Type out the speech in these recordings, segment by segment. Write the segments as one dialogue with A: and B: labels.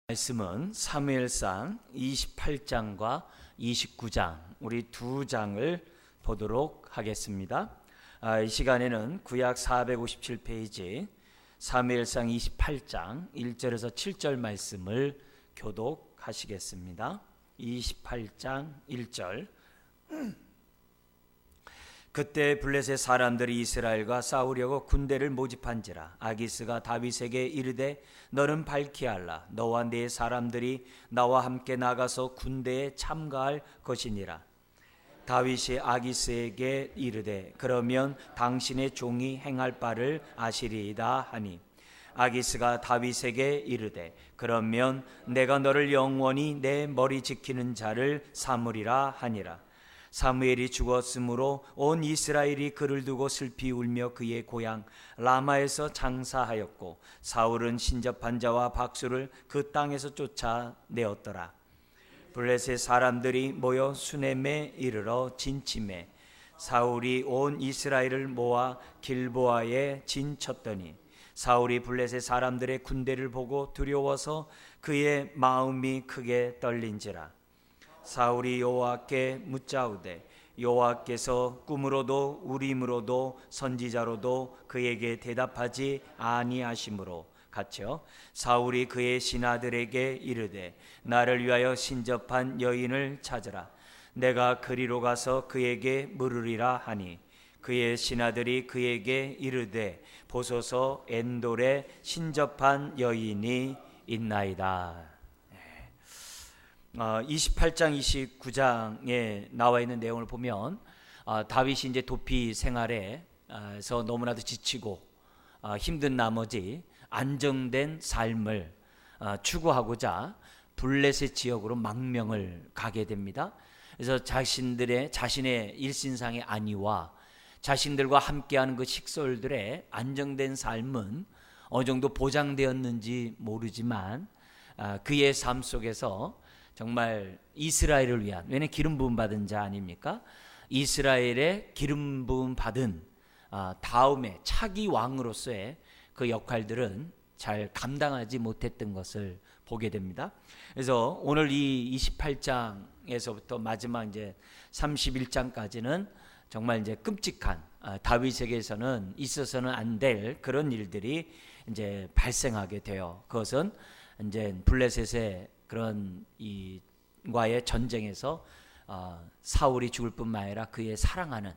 A: 말씀은 사무엘상 28장과 29장 우리 두 장을 보도록 하겠습니다. 이 시간에는 구약 457페이지 사무엘상 28장 1절에서 7절 말씀을 교독하시겠습니다. 28장 1절. 그때 블레셋 사람들이 이스라엘과 싸우려고 군대를 모집한지라. 아기스가 다윗에게 이르되 너는 발키할라. 너와 네 사람들이 나와 함께 나가서 군대에 참가할 것이니라. 다윗이 아기스에게 이르되 그러면 당신의 종이 행할 바를 아시리이다 하니, 아기스가 다윗에게 이르되 그러면 내가 너를 영원히 내 머리 지키는 자를 삼으리라 하니라. 사무엘이 죽었으므로 온 이스라엘이 그를 두고 슬피 울며 그의 고향 라마에서 장사하였고, 사울은 신접한 자와 박수를 그 땅에서 쫓아내었더라. 블레셋 사람들이 모여 수넴에 이르러 진침해 사울이 온 이스라엘을 모아 길보아에 진쳤더니, 사울이 블레셋 사람들의 군대를 보고 두려워서 그의 마음이 크게 떨린지라. 사울이 여호와께 묻자우되 여호와께서 꿈으로도 우림으로도 선지자로도 그에게 대답하지 아니하심으로 같이요. 사울이 그의 신하들에게 이르되 나를 위하여 신접한 여인을 찾으라. 내가 그리로 가서 그에게 물으리라 하니, 그의 신하들이 그에게 이르되 보소서 엔돌에 신접한 여인이 있나이다. 28장 29장에 나와 있는 내용을 보면 다윗이 이제 도피 생활에서 너무나도 지치고 힘든 나머지 안정된 삶을 추구하고자 블레셋 지역으로 망명을 가게 됩니다. 그래서 자신의 일신상의 안위와 자신들과 함께하는 그 식솔들의 안정된 삶은 어느 정도 보장되었는지 모르지만 그의 삶 속에서 정말 이스라엘을 위한, 왜냐하면 기름 부음 받은 자 아닙니까? 이스라엘의 기름 부음 받은 다음에 차기 왕으로서의 그 역할들은 잘 감당하지 못했던 것을 보게 됩니다. 그래서 오늘 이 28장에서부터 마지막 이제 31장까지는 정말 이제 끔찍한 다윗에게서는 있어서는 안 될 그런 일들이 이제 발생하게 돼요. 그것은 이제 블레셋의 그런 이과의 전쟁에서 사울이 죽을 뿐만 아니라 그의 사랑하는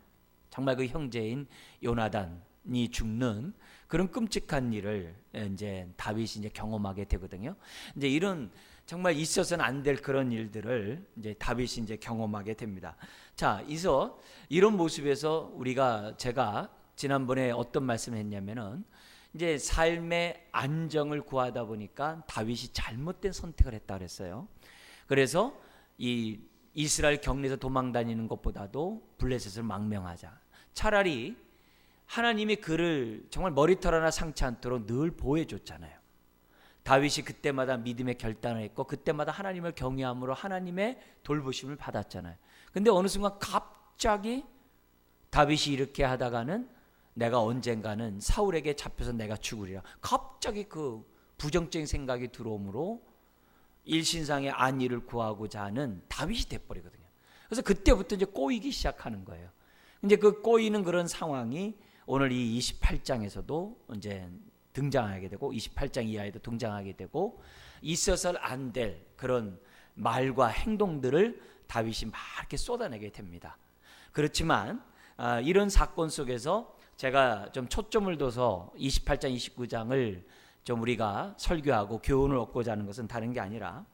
A: 정말 그 형제인 요나단이 죽는 그런 끔찍한 일을 이제 다윗이 이제 경험하게 되거든요. 이제 이런 정말 있어서는 안 될 그런 일들을 이제 다윗이 이제 경험하게 됩니다. 자, 이런 모습에서 제가 지난번에 어떤 말씀을 했냐면은, 이제 삶의 안정을 구하다 보니까 다윗이 잘못된 선택을 했다 그랬어요. 그래서 이 이스라엘 경내에서 도망 다니는 것보다도 블레셋을 망명하자. 차라리 하나님이 그를 정말 머리털 하나 상치 않도록 늘 보호해 줬잖아요. 다윗이 그때마다 믿음의 결단을 했고 그때마다 하나님을 경외함으로 하나님의 돌보심을 받았잖아요. 근데 어느 순간 갑자기 다윗이 이렇게 하다가는 내가 언젠가는 사울에게 잡혀서 내가 죽으리라. 갑자기 그 부정적인 생각이 들어오므로 일신상의 안위를 구하고자 하는 다윗이 돼버리거든요. 그래서 그때부터 이제 꼬이기 시작하는 거예요. 이제 그 꼬이는 그런 상황이 오늘 이 28장에서도 이제 등장하게 되고 28장 이하에도 등장하게 되고, 있어서는 안 될 그런 말과 행동들을 다윗이 막 이렇게 쏟아내게 됩니다. 그렇지만 이런 사건 속에서 제가 좀 초점을 둬서 28장, 29장을 좀 우리가 설교하고 교훈을 얻고자 하는 것은 다른 게 아니라,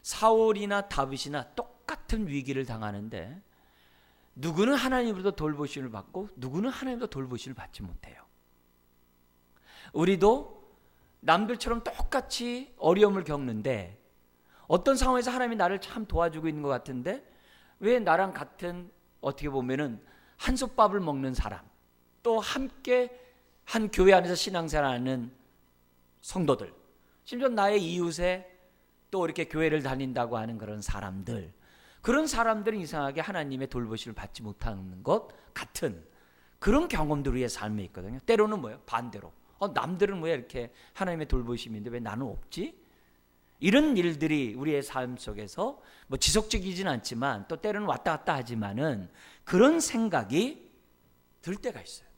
A: 사울이나 다윗이나 똑같은 위기를 당하는데 누구는 하나님으로부터 돌보심을 받고 누구는 하나님으로부터 돌보심을 받지 못해요. 우리도 남들처럼 똑같이 어려움을 겪는데 어떤 상황에서 하나님이 나를 참 도와주고 있는 것 같은데 왜 나랑 같은, 어떻게 보면은 한솥밥을 먹는 사람, 또 함께 한 교회 안에서 신앙생활하는 성도들, 심지어 나의 이웃에 또 이렇게 교회를 다닌다고 하는 그런 사람들은 이상하게 하나님의 돌보심을 받지 못하는 것 같은 그런 경험들 우리의 삶에 있거든요. 때로는 뭐예요? 반대로 남들은 왜 이렇게 하나님의 돌보심인데 왜 나는 없지? 이런 일들이 우리의 삶 속에서 뭐 지속적이진 않지만 또 때로는 왔다 갔다 하지만은 그런 생각이 들 때가 있어요.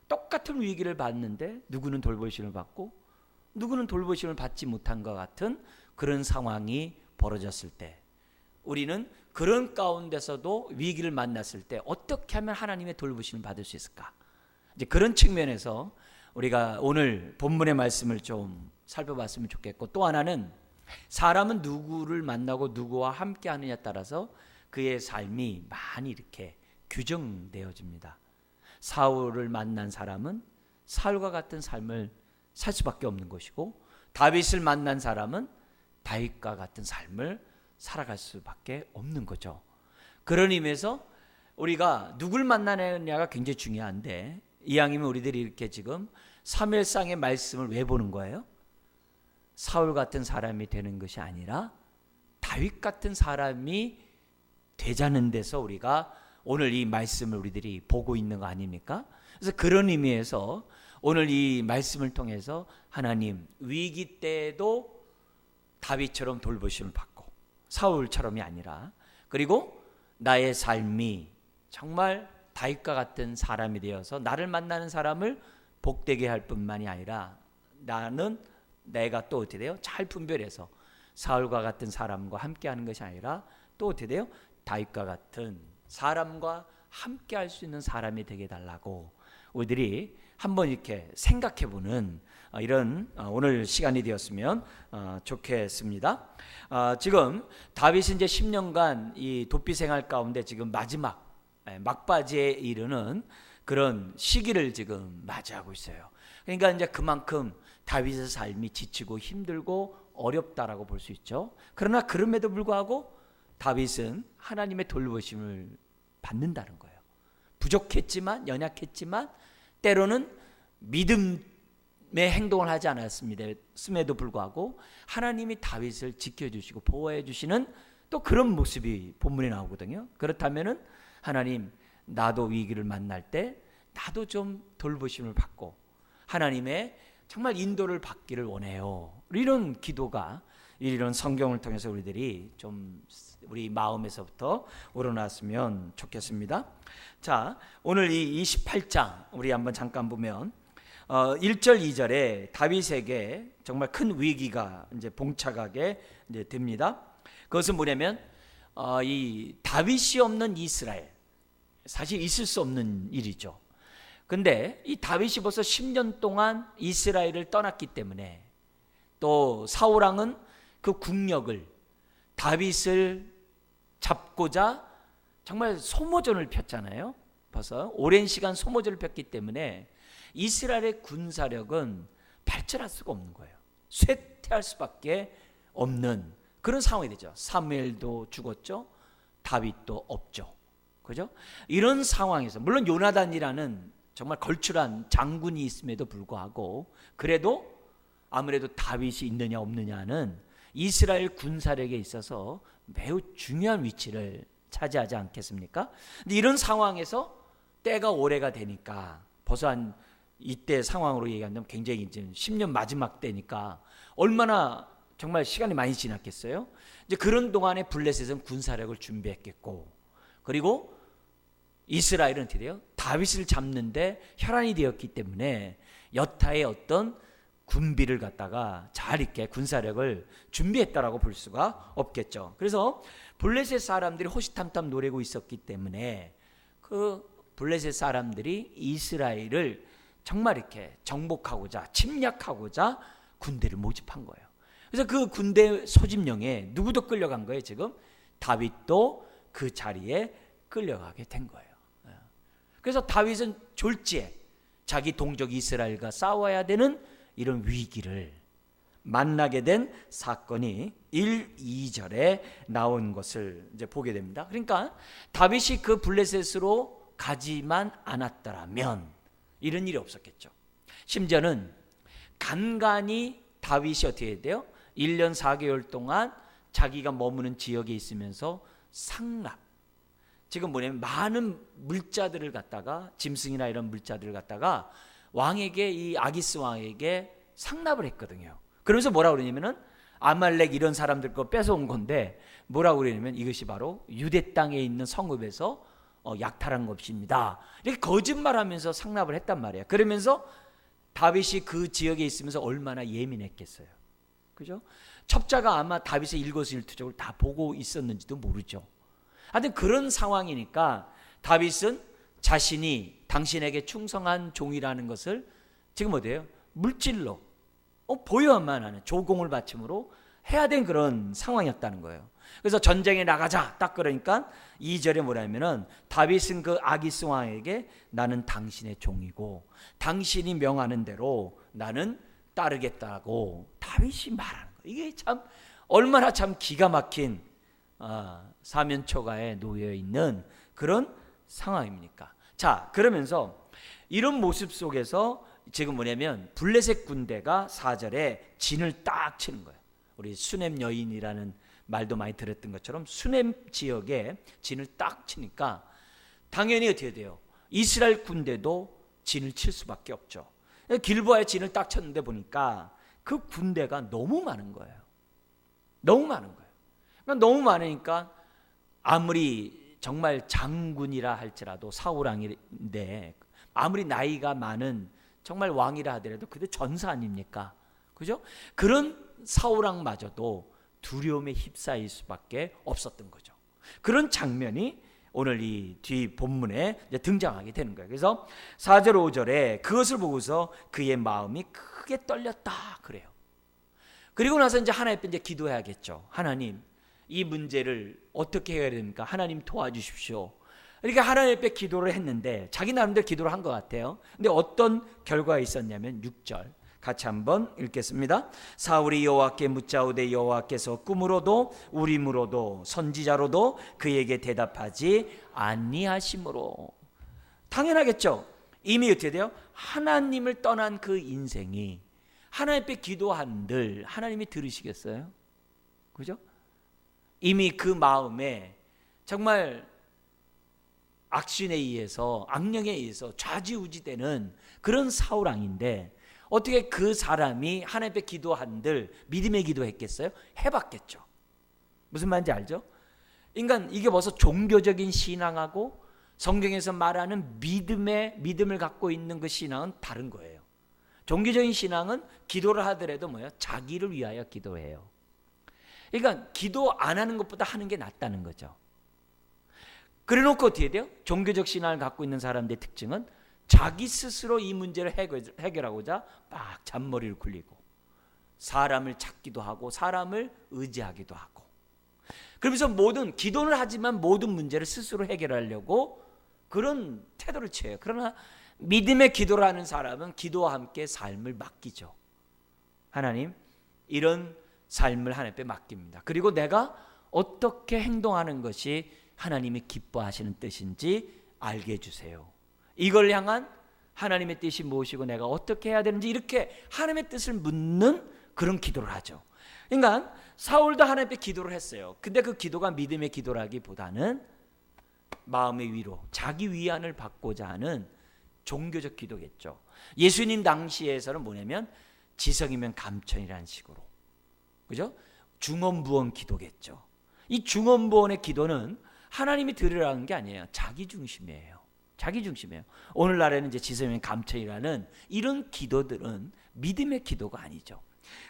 A: 똑같은 위기를 받는데 누구는 돌보심을 받고 누구는 돌보심을 받지 못한 것 같은 그런 상황이 벌어졌을 때 우리는 그런 가운데서도 위기를 만났을 때 어떻게 하면 하나님의 돌보심을 받을 수 있을까? 이제 그런 측면에서 우리가 오늘 본문의 말씀을 좀 살펴봤으면 좋겠고, 또 하나는 사람은 누구를 만나고 누구와 함께 하느냐에 따라서 그의 삶이 많이 이렇게 규정되어집니다. 사울을 만난 사람은 사울과 같은 삶을 살 수밖에 없는 것이고, 다윗을 만난 사람은 다윗과 같은 삶을 살아갈 수밖에 없는 거죠. 그런 의미에서 우리가 누굴 만나느냐가 굉장히 중요한데, 이왕이면 우리들이 이렇게 지금 사무엘상의 말씀을 왜 보는 거예요? 사울 같은 사람이 되는 것이 아니라 다윗 같은 사람이 되자는 데서 우리가 오늘 이 말씀을 우리들이 보고 있는 거 아닙니까? 그래서 그런 의미에서 오늘 이 말씀을 통해서 하나님 위기 때에도 다윗처럼 돌보심을 받고 사울처럼이 아니라, 그리고 나의 삶이 정말 다윗과 같은 사람이 되어서 나를 만나는 사람을 복되게 할 뿐만이 아니라 나는 내가 또 어떻게 돼요? 잘 분별해서 사울과 같은 사람과 함께하는 것이 아니라 또 어떻게 돼요? 다윗과 같은 사람과 함께할 수 있는 사람이 되게 해달라고 우리들이 한번 이렇게 생각해보는 이런 오늘 시간이 되었으면 좋겠습니다. 지금 다윗이 이제 10년간 이 도피 생활 가운데 지금 마지막 막바지에 이르는 그런 시기를 지금 맞이하고 있어요. 그러니까 이제 그만큼 다윗의 삶이 지치고 힘들고 어렵다라고 볼 수 있죠. 그러나 그럼에도 불구하고 다윗은 하나님의 돌보심을 받는다는 거예요. 부족했지만, 연약했지만 때로는 믿음의 행동을 하지 않았음에도 불구하고 하나님이 다윗을 지켜주시고 보호해 주시는 또 그런 모습이 본문에 나오거든요. 그렇다면은 하나님, 나도 위기를 만날 때 나도 좀 돌보심을 받고 하나님의 정말 인도를 받기를 원해요. 이런 기도가 이런 성경을 통해서 우리들이 좀 우리 마음에서부터 우러났으면 좋겠습니다. 자, 오늘 이 28장 우리 한번 잠깐 보면 1절 2절에 다윗에게 정말 큰 위기가 이제 봉착하게 이제 됩니다. 그것은 뭐냐면 이 다윗이 없는 이스라엘, 사실 있을 수 없는 일이죠. 근데 이 다윗이 벌써 10년 동안 이스라엘을 떠났기 때문에, 또 사울왕은 그 국력을 다윗을 잡고자 정말 소모전을 폈잖아요. 벌써 오랜 시간 소모전을 폈기 때문에 이스라엘의 군사력은 발전할 수가 없는 거예요. 쇠퇴할 수밖에 없는 그런 상황이 되죠. 사무엘도 죽었죠. 다윗도 없죠. 그죠? 이런 상황에서 물론 요나단이라는 정말 걸출한 장군이 있음에도 불구하고, 그래도 아무래도 다윗이 있느냐 없느냐는 이스라엘 군사력에 있어서 매우 중요한 위치를 차지하지 않겠습니까? 근데 이런 상황에서 때가 오래가 되니까, 벌써 한 이때 상황으로 얘기한다면 굉장히 이제 10년 마지막 때니까 얼마나 정말 시간이 많이 지났겠어요? 이제 그런 동안에 블레셋은 군사력을 준비했겠고, 그리고 이스라엘은 어떻게 돼요? 다윗을 잡는데 혈안이 되었기 때문에 여타의 어떤 군비를 갖다가 잘 있게 군사력을 준비했다라고 볼 수가 없겠죠. 그래서 블레셋 사람들이 호시탐탐 노리고 있었기 때문에 그 블레셋 사람들이 이스라엘을 정말 이렇게 정복하고자, 침략하고자 군대를 모집한 거예요. 그래서 그 군대 소집령에 누구도 끌려간 거예요. 지금 다윗도 그 자리에 끌려가게 된 거예요. 그래서 다윗은 졸지에 자기 동족 이스라엘과 싸워야 되는 이런 위기를 만나게 된 사건이 1, 2절에 나온 것을 이제 보게 됩니다. 그러니까 다윗이 그 블레셋으로 가지만 않았더라면 이런 일이 없었겠죠. 심지어는 간간히 다윗이 어떻게 해야 돼요? 1년 4개월 동안 자기가 머무는 지역에 있으면서 상납, 지금 뭐냐면 많은 물자들을 갖다가, 짐승이나 이런 물자들을 갖다가 왕에게, 이 아기스 왕에게 상납을 했거든요. 그러면서 뭐라 그러냐면은 아말렉 이런 사람들 거 뺏어온 건데 뭐라고 그러냐면 이것이 바로 유대 땅에 있는 성읍에서 약탈한 것입니다. 이렇게 거짓말하면서 상납을 했단 말이에요. 그러면서 다윗이 그 지역에 있으면서 얼마나 예민했겠어요. 그죠? 첩자가 아마 다윗의 일거수일투족을 다 보고 있었는지도 모르죠. 하여튼 그런 상황이니까 다윗은 자신이 당신에게 충성한 종이라는 것을 지금 어디에요? 물질로 보여야만 하는 조공을 바침으로 해야 된 그런 상황이었다는 거예요. 그래서 전쟁에 나가자 딱 그러니까 2절에 뭐냐면은 다윗은 그 아기스 왕에게 나는 당신의 종이고 당신이 명하는 대로 나는 따르겠다고 다윗이 말하는 거예요. 이게 참 얼마나 참 기가 막힌 사면초가에 놓여 있는 그런 상황입니까? 자, 그러면서 이런 모습 속에서 지금 뭐냐면 블레셋 군대가 4절에 진을 딱 치는 거예요. 우리 수넴 여인이라는 말도 많이 들었던 것처럼 수넴 지역에 진을 딱 치니까 당연히 어떻게 돼요? 이스라엘 군대도 진을 칠 수밖에 없죠. 길보아에 진을 딱 쳤는데 보니까 그 군대가 너무 많은 거예요. 너무 많은 거예요. 그러니까 너무 많으니까 아무리 정말 장군이라 할지라도 사울왕인데 아무리 나이가 많은 정말 왕이라 하더라도 그게 전사 아닙니까? 그죠? 그런 사울왕마저도 두려움에 휩싸일 수밖에 없었던 거죠. 그런 장면이 오늘 이 뒤 본문에 등장하게 되는 거예요. 그래서 4절 5절에 그것을 보고서 그의 마음이 크게 떨렸다 그래요. 그리고 나서 이제 하나님 앞에 이제 기도해야겠죠. 하나님, 이 문제를 어떻게 해야 됩니까? 하나님 도와주십시오. 그러니까 하나님 앞에 기도를 했는데 자기 나름대로 기도를 한 것 같아요. 근데 어떤 결과가 있었냐면 6절 같이 한번 읽겠습니다. 사울이 여호와께 묻자오되 여호와께서 꿈으로도 우림으로도 선지자로도 그에게 대답하지 아니하심으로. 당연하겠죠. 이미 어떻게 돼요? 하나님을 떠난 그 인생이 하나님 앞에 기도한들 하나님이 들으시겠어요? 그죠? 이미 그 마음에 정말 악신에 의해서 악령에 의해서 좌지우지되는 그런 사울왕인데 어떻게 그 사람이 하나님 앞에 기도한들 믿음의 기도했겠어요? 해봤겠죠. 무슨 말인지 알죠? 그러니까 이게 벌써 종교적인 신앙하고 성경에서 말하는 믿음을 갖고 있는 그 신앙은 다른 거예요. 종교적인 신앙은 기도를 하더라도 뭐예요? 자기를 위하여 기도해요. 그러니까 기도 안 하는 것보다 하는 게 낫다는 거죠. 그래놓고 어떻게 돼요? 종교적 신앙을 갖고 있는 사람들의 특징은 자기 스스로 이 문제를 해결하고자 막 잔머리를 굴리고 사람을 찾기도 하고 사람을 의지하기도 하고 그러면서 기도를 하지만 모든 문제를 스스로 해결하려고 그런 태도를 취해요. 그러나 믿음의 기도를 하는 사람은 기도와 함께 삶을 맡기죠. 하나님, 이런 삶을 하나님 앞에 맡깁니다. 그리고 내가 어떻게 행동하는 것이 하나님이 기뻐하시는 뜻인지 알게 해주세요. 이걸 향한 하나님의 뜻이 무엇이고 내가 어떻게 해야 되는지 이렇게 하나님의 뜻을 묻는 그런 기도를 하죠. 그러니까 사울도 하나님 앞에 기도를 했어요. 근데 그 기도가 믿음의 기도라기보다는 마음의 위로, 자기 위안을 받고자 하는 종교적 기도겠죠. 예수님 당시에서는 뭐냐면 지성이면 감천이라는 식으로, 그죠? 중언부언 기도겠죠. 이 중언부언의 기도는 하나님이 들으라는 게 아니에요. 자기 중심이에요. 자기 중심이에요. 오늘날에는 이제 지성이면 감천이라는 이런 기도들은 믿음의 기도가 아니죠.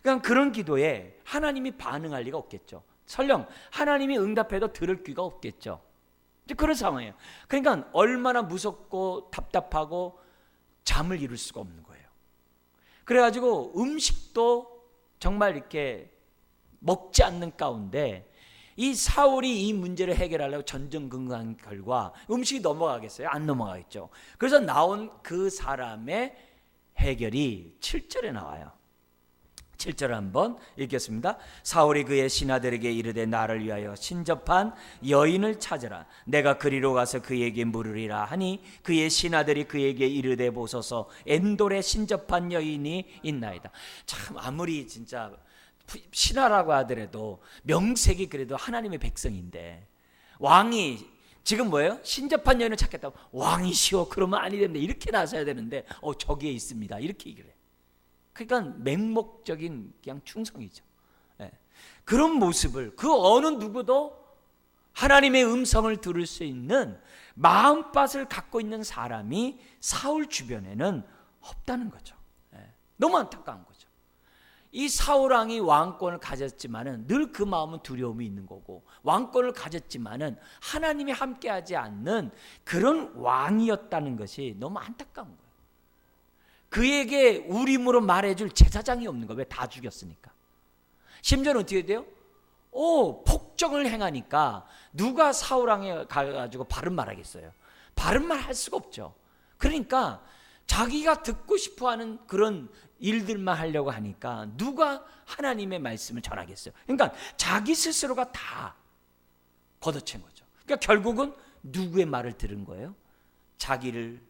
A: 그러니까 그런 기도에 하나님이 반응할 리가 없겠죠. 설령 하나님이 응답해도 들을 귀가 없겠죠. 그런 상황이에요. 그러니까 얼마나 무섭고 답답하고 잠을 이룰 수가 없는 거예요. 그래가지고 음식도 정말 이렇게 먹지 않는 가운데 이 사울이 이 문제를 해결하려고 전전긍긍한 결과 음식이 넘어가겠어요? 안 넘어가겠죠. 그래서 나온 그 사람의 해결이 7절에 나와요. 7절 한번 읽겠습니다. 사울이 그의 신하들에게 이르되 나를 위하여 신접한 여인을 찾으라. 내가 그리로 가서 그에게 물으리라 하니 그의 신하들이 그에게 이르되 보소서 엔돌에 신접한 여인이 있나이다. 참 아무리 진짜 신하라고 하더라도 명색이 그래도 하나님의 백성인데 왕이 지금 뭐예요? 신접한 여인을 찾겠다고 왕이시오 그러면 아니 됩니다 이렇게 나서야 되는데 저기에 있습니다 이렇게 얘기를 해요. 그러니까 맹목적인 그냥 충성이죠. 네. 그런 모습을 그 어느 누구도 하나님의 음성을 들을 수 있는 마음밭을 갖고 있는 사람이 사울 주변에는 없다는 거죠. 너무 안타까운 거죠. 이 사울 왕이 왕권을 가졌지만은 늘 그 마음은 두려움이 있는 거고, 왕권을 가졌지만은 하나님이 함께하지 않는 그런 왕이었다는 것이 너무 안타까운 거예요. 그에게 우림으로 말해줄 제사장이 없는 거예요. 왜? 다 죽였으니까. 심지어는 어떻게 돼요? 폭정을 행하니까 누가 사울 왕에 가가지고 바른 말 하겠어요? 바른 말 할 수가 없죠. 그러니까 자기가 듣고 싶어하는 그런 일들만 하려고 하니까 누가 하나님의 말씀을 전하겠어요? 그러니까 자기 스스로가 다 걷어챈 거죠. 그러니까 결국은 누구의 말을 들은 거예요? 자기를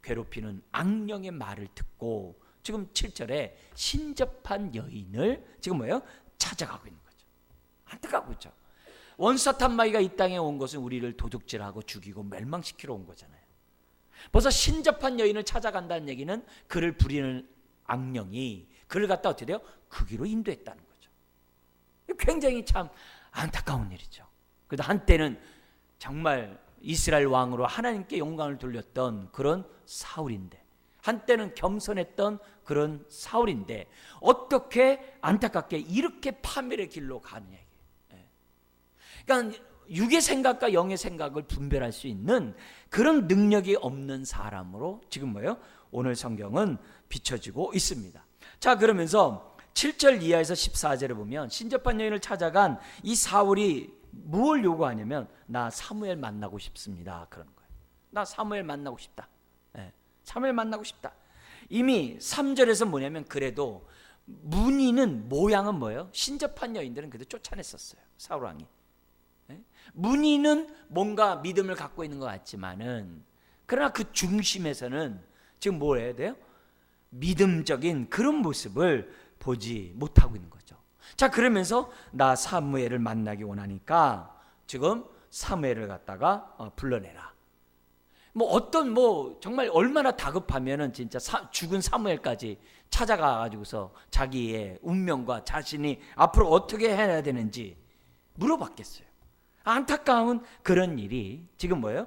A: 괴롭히는 악령의 말을 듣고 지금 7절에 신접한 여인을 지금 뭐예요? 찾아가고 있는 거죠. 안타까워 있죠. 원사탄 마귀가 이 땅에 온 것은 우리를 도둑질하고 죽이고 멸망시키러 온 거잖아요. 벌써 신접한 여인을 찾아간다는 얘기는 그를 부리는 악령이 그를 갖다 어떻게 돼요? 그 길로 인도했다는 거죠. 굉장히 참 안타까운 일이죠. 그래도 한때는 정말 이스라엘 왕으로 하나님께 영광을 돌렸던 그런 사울인데, 한때는 겸손했던 그런 사울인데 어떻게 안타깝게 이렇게 파멸의 길로 가느냐. 그러니까 육의 생각과 영의 생각을 분별할 수 있는 그런 능력이 없는 사람으로 지금 뭐예요? 오늘 성경은 비춰지고 있습니다. 자, 그러면서 7절 이하에서 14절에 보면 신접한 여인을 찾아간 이 사울이 무엇을 요구하냐면 나 사무엘 만나고 싶습니다. 그런 거예요. 나 사무엘 만나고 싶다. 사무엘 만나고 싶다. 이미 3절에서 뭐냐면 그래도 문의는 모양은 뭐예요? 신접한 여인들은 그래도 쫓아냈었어요. 사울 왕이. 문의는 뭔가 믿음을 갖고 있는 것 같지만은 그러나 그 중심에서는 지금 뭘 해야 돼요? 믿음적인 그런 모습을 보지 못하고 있는 거죠. 자, 그러면서 나 사무엘을 만나기 원하니까 지금 사무엘을 갖다가 불러내라. 정말 얼마나 다급하면은 진짜 죽은 사무엘까지 찾아가 가지고서 자기의 운명과 자신이 앞으로 어떻게 해야 되는지 물어봤겠어요. 안타까운 그런 일이 지금 뭐예요?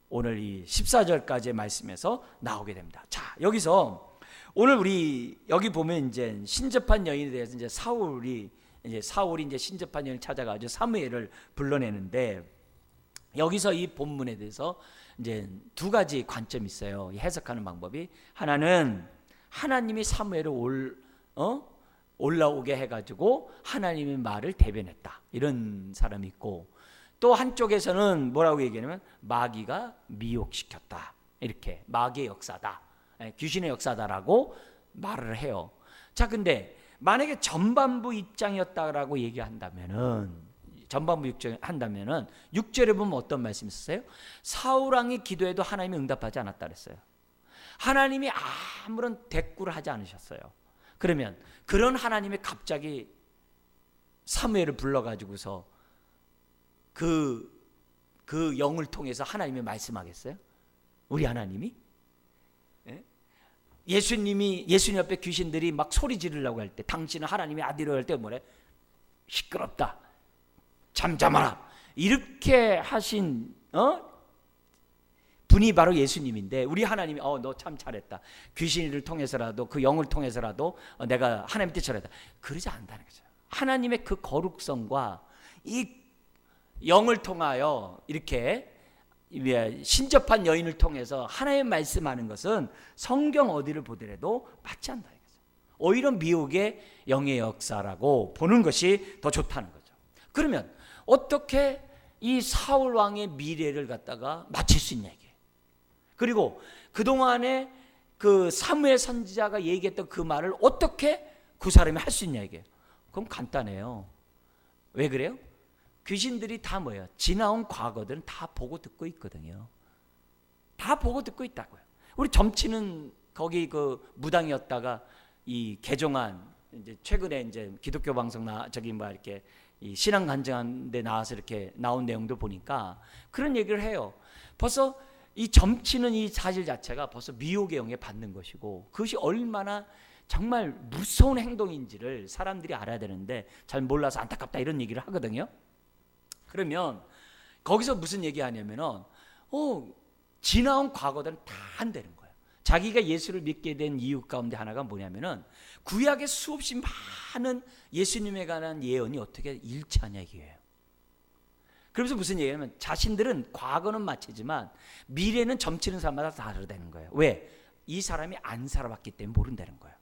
A: 오늘 이 14절까지의 말씀에서 나오게 됩니다. 자, 여기서 오늘 우리 여기 보면 이제 신접한 여인에 대해서 이제 사울이 이제 신접한 여인을 찾아가지고 사무엘을 불러내는데, 여기서 이 본문에 대해서 이제 두 가지 관점이 있어요. 해석하는 방법이, 하나는 하나님이 사무엘을 올라오게 해가지고 하나님의 말을 대변했다, 이런 사람이 있고, 또 한쪽에서는 뭐라고 얘기하냐면 마귀가 미혹시켰다, 이렇게 마귀의 역사다, 귀신의 역사다라고 말을 해요. 자, 근데 만약에 전반부 입장이었다라고 얘기한다면은, 전반부 입장한다면은 6절에 보면 어떤 말씀이 있었어요? 사울 왕이 기도해도 하나님이 응답하지 않았다 그랬어요. 하나님이 아무런 대꾸를 하지 않으셨어요. 그러면 그런 하나님이 갑자기 사무엘을 불러가지고서 그 영을 통해서 하나님이 말씀하겠어요? 우리 하나님이? 예수님 옆에 귀신들이 막 소리 지르려고 할 때, 당신은 하나님의 아들이라고 할 때 뭐래? 시끄럽다, 잠잠하라, 이렇게 하신 분이 바로 예수님인데, 우리 하나님이 너 참 잘했다, 귀신을 통해서라도 그 영을 통해서라도 내가 하나님 뜻 잘했다, 그러지 않는다는 거죠. 하나님의 그 거룩성과 이 영을 통하여 이렇게 신접한 여인을 통해서 하나님 말씀하는 것은 성경 어디를 보더라도 맞지 않는다는 거죠. 오히려 미혹의 영의 역사라고 보는 것이 더 좋다는 거죠. 그러면 어떻게 이 사울 왕의 미래를 갖다가 맞출 수 있냐 이게. 그리고 그동안에 그 사무엘 선지자가 얘기했던 그 말을 어떻게 그 사람이 할 수 있냐 이게. 그럼 간단해요. 왜 그래요? 귀신들이 다 뭐예요? 지나온 과거들은 다 보고 듣고 있거든요. 다 보고 듣고 있다고요. 우리 점치는 거기 그 무당이었다가 이 개종한, 이제 최근에 이제 기독교 방송 이렇게 이 신앙 간증한 데 나와서 이렇게 나온 내용도 보니까 그런 얘기를 해요. 벌써 이 점치는 이 사실 자체가 벌써 미혹의 영에 받는 것이고, 그것이 얼마나 정말 무서운 행동인지를 사람들이 알아야 되는데 잘 몰라서 안타깝다 이런 얘기를 하거든요. 그러면 거기서 무슨 얘기하냐면은 지나온 과거들은 다 안 되는 거예요. 자기가 예수를 믿게 된 이유 가운데 하나가 뭐냐면은 구약의 수없이 많은 예수님에 관한 예언이 어떻게 일치하냐 이게요. 그러면서 무슨 얘기냐면 자신들은 과거는 마치지만 미래는 점치는 사람마다 다르다는 거예요. 왜? 이 사람이 안 살아봤기 때문에 모른다는 거예요.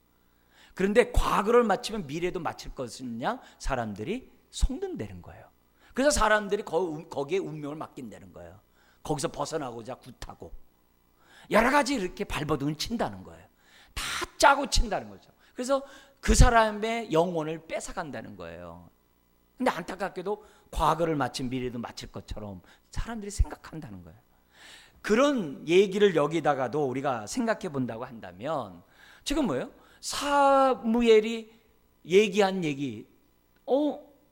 A: 그런데 과거를 마치면 미래도 마칠 것이냐 사람들이 속는다는 거예요. 그래서 사람들이 거기에 운명을 맡긴다는 거예요. 거기서 벗어나고자 굿하고 여러 가지 이렇게 발버둥을 친다는 거예요. 다 짜고 친다는 거죠. 그래서 그 사람의 영혼을 뺏어간다는 거예요. 근데 안타깝게도 과거를 마친 미래도 마칠 것처럼 사람들이 생각한다는 거예요. 그런 얘기를 여기다가도 우리가 생각해 본다고 한다면 지금 뭐예요? 사무엘이 얘기한 얘기,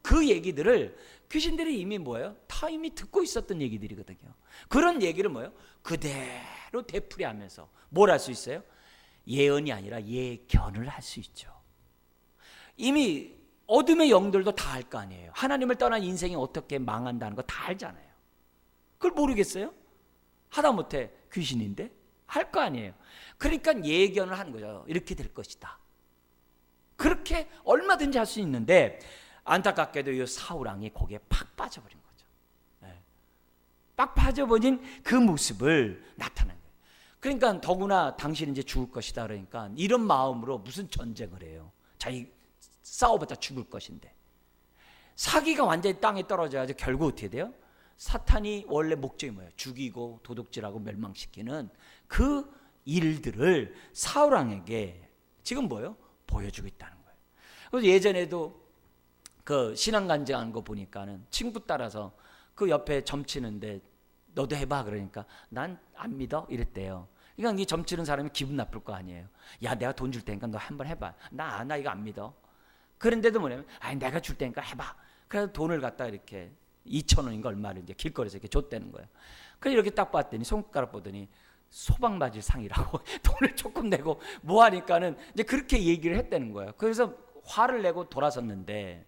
A: 그 얘기들을 귀신들이 이미 뭐예요? 다 이미 듣고 있었던 얘기들이거든요. 그런 얘기를 뭐예요? 그대로 되풀이하면서 뭘 할 수 있어요? 예언이 아니라 예견을 할 수 있죠. 이미 어둠의 영들도 다 알 거 아니에요. 하나님을 떠난 인생이 어떻게 망한다는 거 다 알잖아요. 그걸 모르겠어요? 하다못해 귀신인데 할 거 아니에요. 그러니까 예견을 하는 거죠. 이렇게 될 것이다. 그렇게 얼마든지 할 수 있는데 안타깝게도 이 사울왕이 거기에 팍 빠져버린 거죠. 팍 빠져버린 그 모습을 나타낸 거예요. 그러니까 더구나 당신은 이제 죽을 것이다 그러니까 이런 마음으로 무슨 전쟁을 해요. 자기 싸워봤자 죽을 것인데 사기가 완전히 땅에 떨어져가지고 결국 어떻게 돼요? 사탄이 원래 목적이 뭐예요? 죽이고 도둑질하고 멸망시키는 그 일들을 사울왕에게 지금 뭐예요? 보여주고 있다는 거예요. 그래서 예전에도 그 신앙간증한 거 보니까는 친구 따라서 그 옆에 점치는데 너도 해봐 그러니까 난 안 믿어 이랬대요. 그러니까 이 점치는 사람이 기분 나쁠 거 아니에요. 야 내가 돈 줄 테니까 너 한번 해봐. 나 이거 안 믿어. 그런데도 뭐냐면 내가 줄 테니까 해봐. 그래서 돈을 갖다 이렇게 2,000원인가 얼마를 이제 길거리에서 이렇게 줬다는 거예요. 그래서 이렇게 딱 봤더니 손가락 보더니 소방 맞을 상이라고 돈을 조금 내고 뭐 하니까는 이제 그렇게 얘기를 했다는 거예요. 그래서 화를 내고 돌아섰는데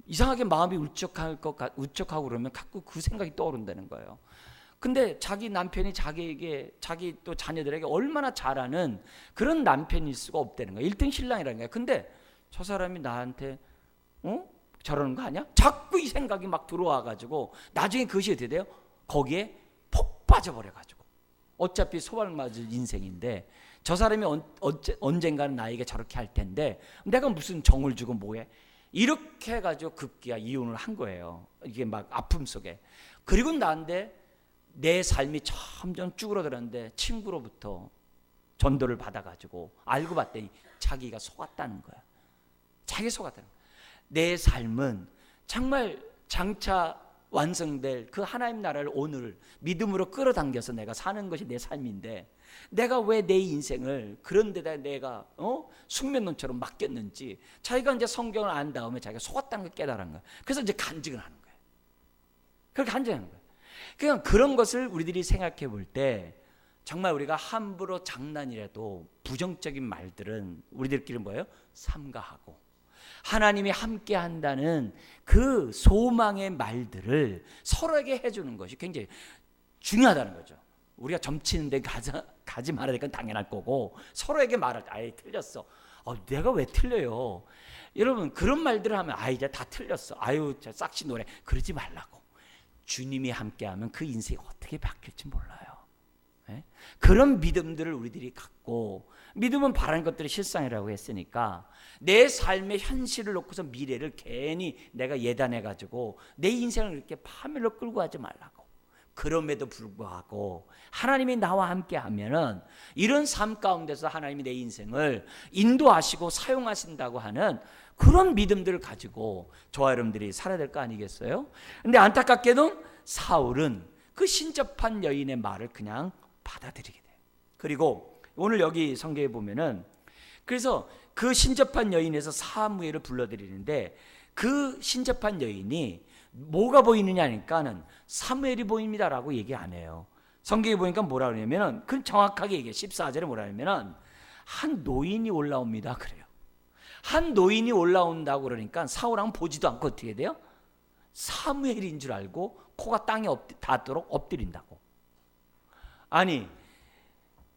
A: 이상하게 마음이 울적하고 그러면 자꾸 그 생각이 떠오른다는 거예요. 근데 자기 남편이 자기에게 자기 또 자녀들에게 얼마나 잘하는 그런 남편일 수가 없다는 거예요. 1등 신랑이라는 거예요. 근데 저 사람이 나한테 저러는 거 아니야? 자꾸 이 생각이 막 들어와가지고 나중에 그것이 어떻게 돼요? 거기에 폭 빠져버려가지고 어차피 소방 맞을 인생인데 저 사람이 언젠가는 나에게 저렇게 할 텐데 내가 무슨 정을 주고 뭐해? 이렇게 해가지고 급기야 이혼을 한 거예요. 이게 막 아픔 속에. 그리고 나한테 내 삶이 점점 쭈그러들었는데 친구로부터 전도를 받아가지고 알고 봤더니 자기가 속았다는 거야. 자기 속았다는 거야. 내 삶은 정말 장차 완성될 그 하나님 나라를 오늘 믿음으로 끌어당겨서 내가 사는 것이 내 삶인데 내가 왜 내 인생을 그런 데다 내가 숙면론처럼 맡겼는지 자기가 이제 성경을 안 다음에 자기가 속았다는 걸 깨달은 거야. 그래서 이제 간증을 하는 거예요. 그렇게 간증하는 거예요. 그냥 그런 것을 우리들이 생각해 볼 때 정말 우리가 함부로 장난이라도 부정적인 말들은 우리들끼리 뭐예요? 삼가하고 하나님이 함께 한다는 그 소망의 말들을 서로에게 해주는 것이 굉장히 중요하다는 거죠. 우리가 점치는데 가지 말아야 될 건 당연할 거고 서로에게 말할 때 아예 틀렸어. 내가 왜 틀려요? 여러분 그런 말들을 하면 이제 다 틀렸어. 저 싹시 노래 그러지 말라고. 주님이 함께하면 그 인생이 어떻게 바뀔지 몰라요. 네? 그런 믿음들을 우리들이 갖고 믿음은 바라는 것들이 실상이라고 했으니까 내 삶의 현실을 놓고서 미래를 괜히 내가 예단해가지고 내 인생을 이렇게 파멸로 끌고 가지 말라고. 그럼에도 불구하고 하나님이 나와 함께 하면은 이런 삶 가운데서 하나님이 내 인생을 인도하시고 사용하신다고 하는 그런 믿음들을 가지고 저와 여러분들이 살아야 될 거 아니겠어요? 근데 안타깝게도 사울은 그 신접한 여인의 말을 그냥 받아들이게 돼요. 그리고 오늘 여기 성경에 보면은 그래서 그 신접한 여인에서 사무엘을 불러들이는데 그 신접한 여인이 뭐가 보이느냐 하니까는 사무엘이 보입니다라고 얘기 안 해요. 성경에 보니까 뭐라 그러냐면은 그 정확하게 얘기해. 14절에 뭐라 하냐면은 한 노인이 올라옵니다. 그래요. 한 노인이 올라온다고 그러니까 사울왕 보지도 않고 어떻게 돼요? 사무엘인 줄 알고 코가 땅에 닿도록 엎드린다고. 아니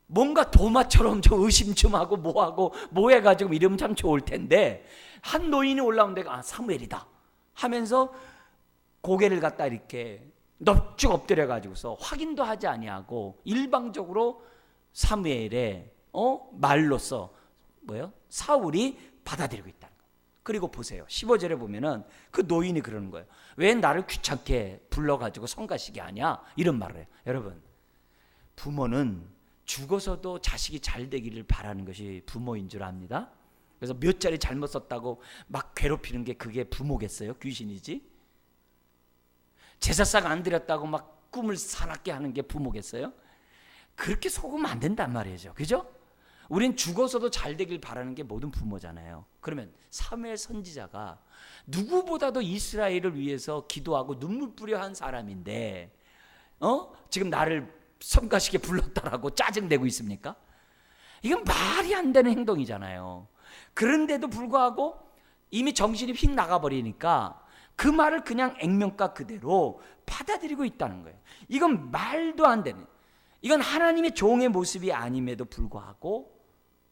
A: 뭔가 도마처럼 좀 의심 좀 하고 뭐하고 뭐 해가지고 이러면 참 좋을 텐데 한 노인이 올라온 데가 아 사무엘이다 하면서 고개를 갖다 이렇게 넙죽 엎드려가지고서 확인도 하지 아니하고 일방적으로 사무엘의 말로써 뭐예요? 사울이 받아들이고 있다는 거예요. 그리고 보세요. 15절에 보면은 그 노인이 그러는 거예요. 왜 나를 귀찮게 불러가지고 성가시게 하냐? 이런 말을 해요. 여러분, 부모는 죽어서도 자식이 잘 되기를 바라는 것이 부모인 줄 압니다. 그래서 몇 자리 잘못 썼다고 막 괴롭히는 게 그게 부모겠어요? 귀신이지? 제사상 안 드렸다고 막 꿈을 사납게 하는 게 부모겠어요? 그렇게 속으면 안 된단 말이죠. 그죠? 우린 죽어서도 잘 되길 바라는 게 모든 부모잖아요. 그러면 사무엘 선지자가 누구보다도 이스라엘을 위해서 기도하고 눈물 뿌려 한 사람인데 지금 나를 성가시게 불렀다라고 짜증내고 있습니까? 이건 말이 안 되는 행동이잖아요. 그런데도 불구하고 이미 정신이 휙 나가버리니까 그 말을 그냥 액면가 그대로 받아들이고 있다는 거예요. 이건 말도 안 되는, 이건 하나님의 종의 모습이 아님에도 불구하고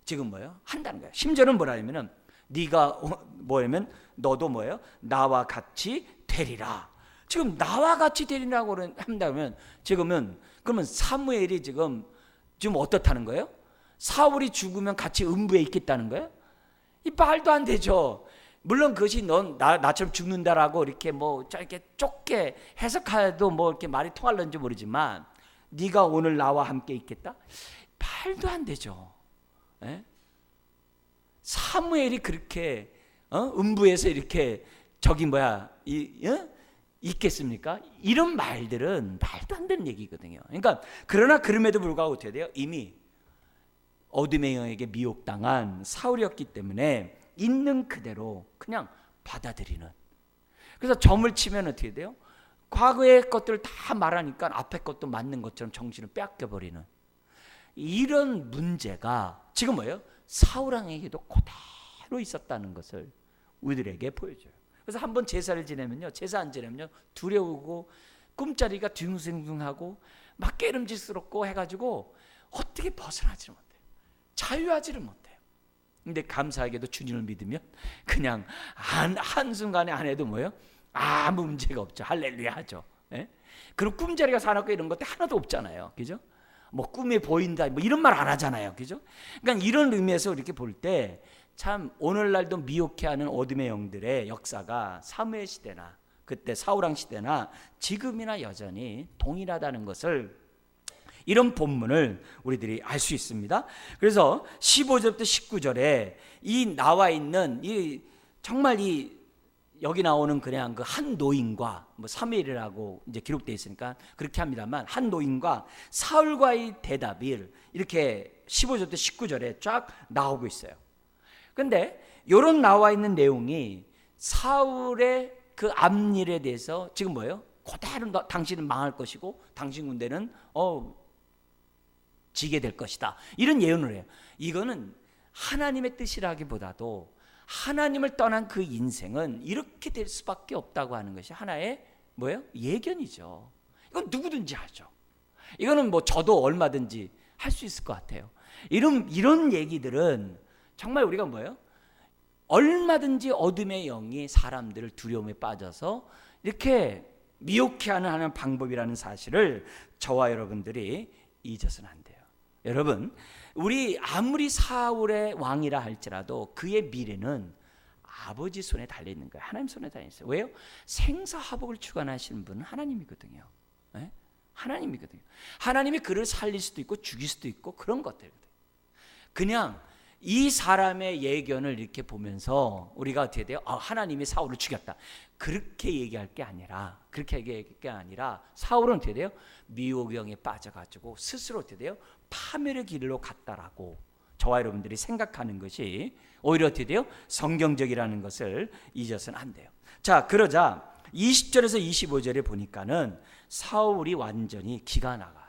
A: 지금 뭐예요? 한다는 거예요. 심지어는 뭐라냐면은 네가 뭐냐면 너도 뭐예요? 나와 같이 되리라. 지금 나와 같이 되리라고 한다면 지금은 그러면 사무엘이 지금 어떻다는 거예요? 사울이 죽으면 같이 음부에 있겠다는 거예요? 이 말도 안 되죠. 물론 그것이 넌 나처럼 죽는다라고 이렇게 뭐 이렇게 좁게 해석해도 뭐 이렇게 말이 통할런지 모르지만 네가 오늘 나와 함께 있겠다? 말도 안 되죠. 에? 사무엘이 그렇게 음부에서 이렇게 있겠습니까? 이런 말들은 말도 안 되는 얘기거든요. 그러니까 그러나 그럼에도 불구하고 어떻게 돼요? 이미 어둠의 영에게 미혹당한 사울이었기 때문에 있는 그대로 그냥 받아들이는. 그래서 점을 치면 어떻게 돼요? 과거의 것들을 다 말하니까 앞에 것도 맞는 것처럼 정신을 빼앗겨버리는 이런 문제가 지금 뭐예요? 사울왕에게도 그대로 있었다는 것을 우리들에게 보여줘요. 그래서 한번 제사를 지내면요, 제사 안 지내면요 두려우고 꿈자리가 둥숭둥하고 막 깨름직스럽고 해가지고 어떻게 벗어나지를 못해요. 자유하지를 못해요. 근데 감사하게도 주님을 믿으면 그냥 한순간에 안 해도 뭐예요? 아무 문제가 없죠. 할렐루야 하죠. 예? 그리고 꿈자리가 사납고 이런 것도 하나도 없잖아요. 그죠? 뭐 꿈에 보인다 뭐 이런 말 안 하잖아요. 그죠? 그러니까 이런 의미에서 이렇게 볼 때 참 오늘날도 미혹해하는 어둠의 영들의 역사가 사무엘 시대나 그때 사울왕 시대나 지금이나 여전히 동일하다는 것을 이런 본문을 우리들이 알 수 있습니다. 그래서 15절부터 19절에 이 나와 있는 정말 여기 나오는 그냥 그 한 노인과 뭐 사무엘이라고 이제 기록되어 있으니까 그렇게 합니다만 한 노인과 사울과의 대답이 이렇게 15절부터 19절에 쫙 나오고 있어요. 근데 이런 나와 있는 내용이 사울의 그 앞일에 대해서 지금 뭐예요? 그대로 당신은 망할 것이고 당신 군대는 지게 될 것이다. 이런 예언을 해요. 이거는 하나님의 뜻이라기보다도 하나님을 떠난 그 인생은 이렇게 될 수밖에 없다고 하는 것이 하나의 뭐예요? 예견이죠. 이건 누구든지 하죠. 이거는 뭐 저도 얼마든지 할 수 있을 것 같아요. 이런 얘기들은 정말 우리가 뭐예요? 얼마든지 어둠의 영이 사람들을 두려움에 빠져서 이렇게 미혹해하는 하는 방법이라는 사실을 저와 여러분들이 잊어서는 안 돼요. 여러분, 우리 아무리 사울의 왕이라 할지라도 그의 미래는 아버지 손에 달려있는 거예요. 하나님 손에 달려있어요. 왜요? 생사화복을 주관하시는 분은 하나님이거든요. 네? 하나님이거든요. 하나님이 그를 살릴 수도 있고 죽일 수도 있고 그런 것들이거든요. 그냥 이 사람의 예견을 이렇게 보면서 우리가 어떻게 돼요? 하나님이 사울을 죽였다. 그렇게 얘기할 게 아니라 사울은 어떻게 돼요? 미혹영에 빠져가지고 스스로 어떻게 돼요? 파멸의 길로 갔다라고 저와 여러분들이 생각하는 것이 오히려 어떻게 돼요? 성경적이라는 것을 잊어서는 안 돼요. 자, 그러자 20절에서 25절에 보니까는 사울이 완전히 기가 나가요.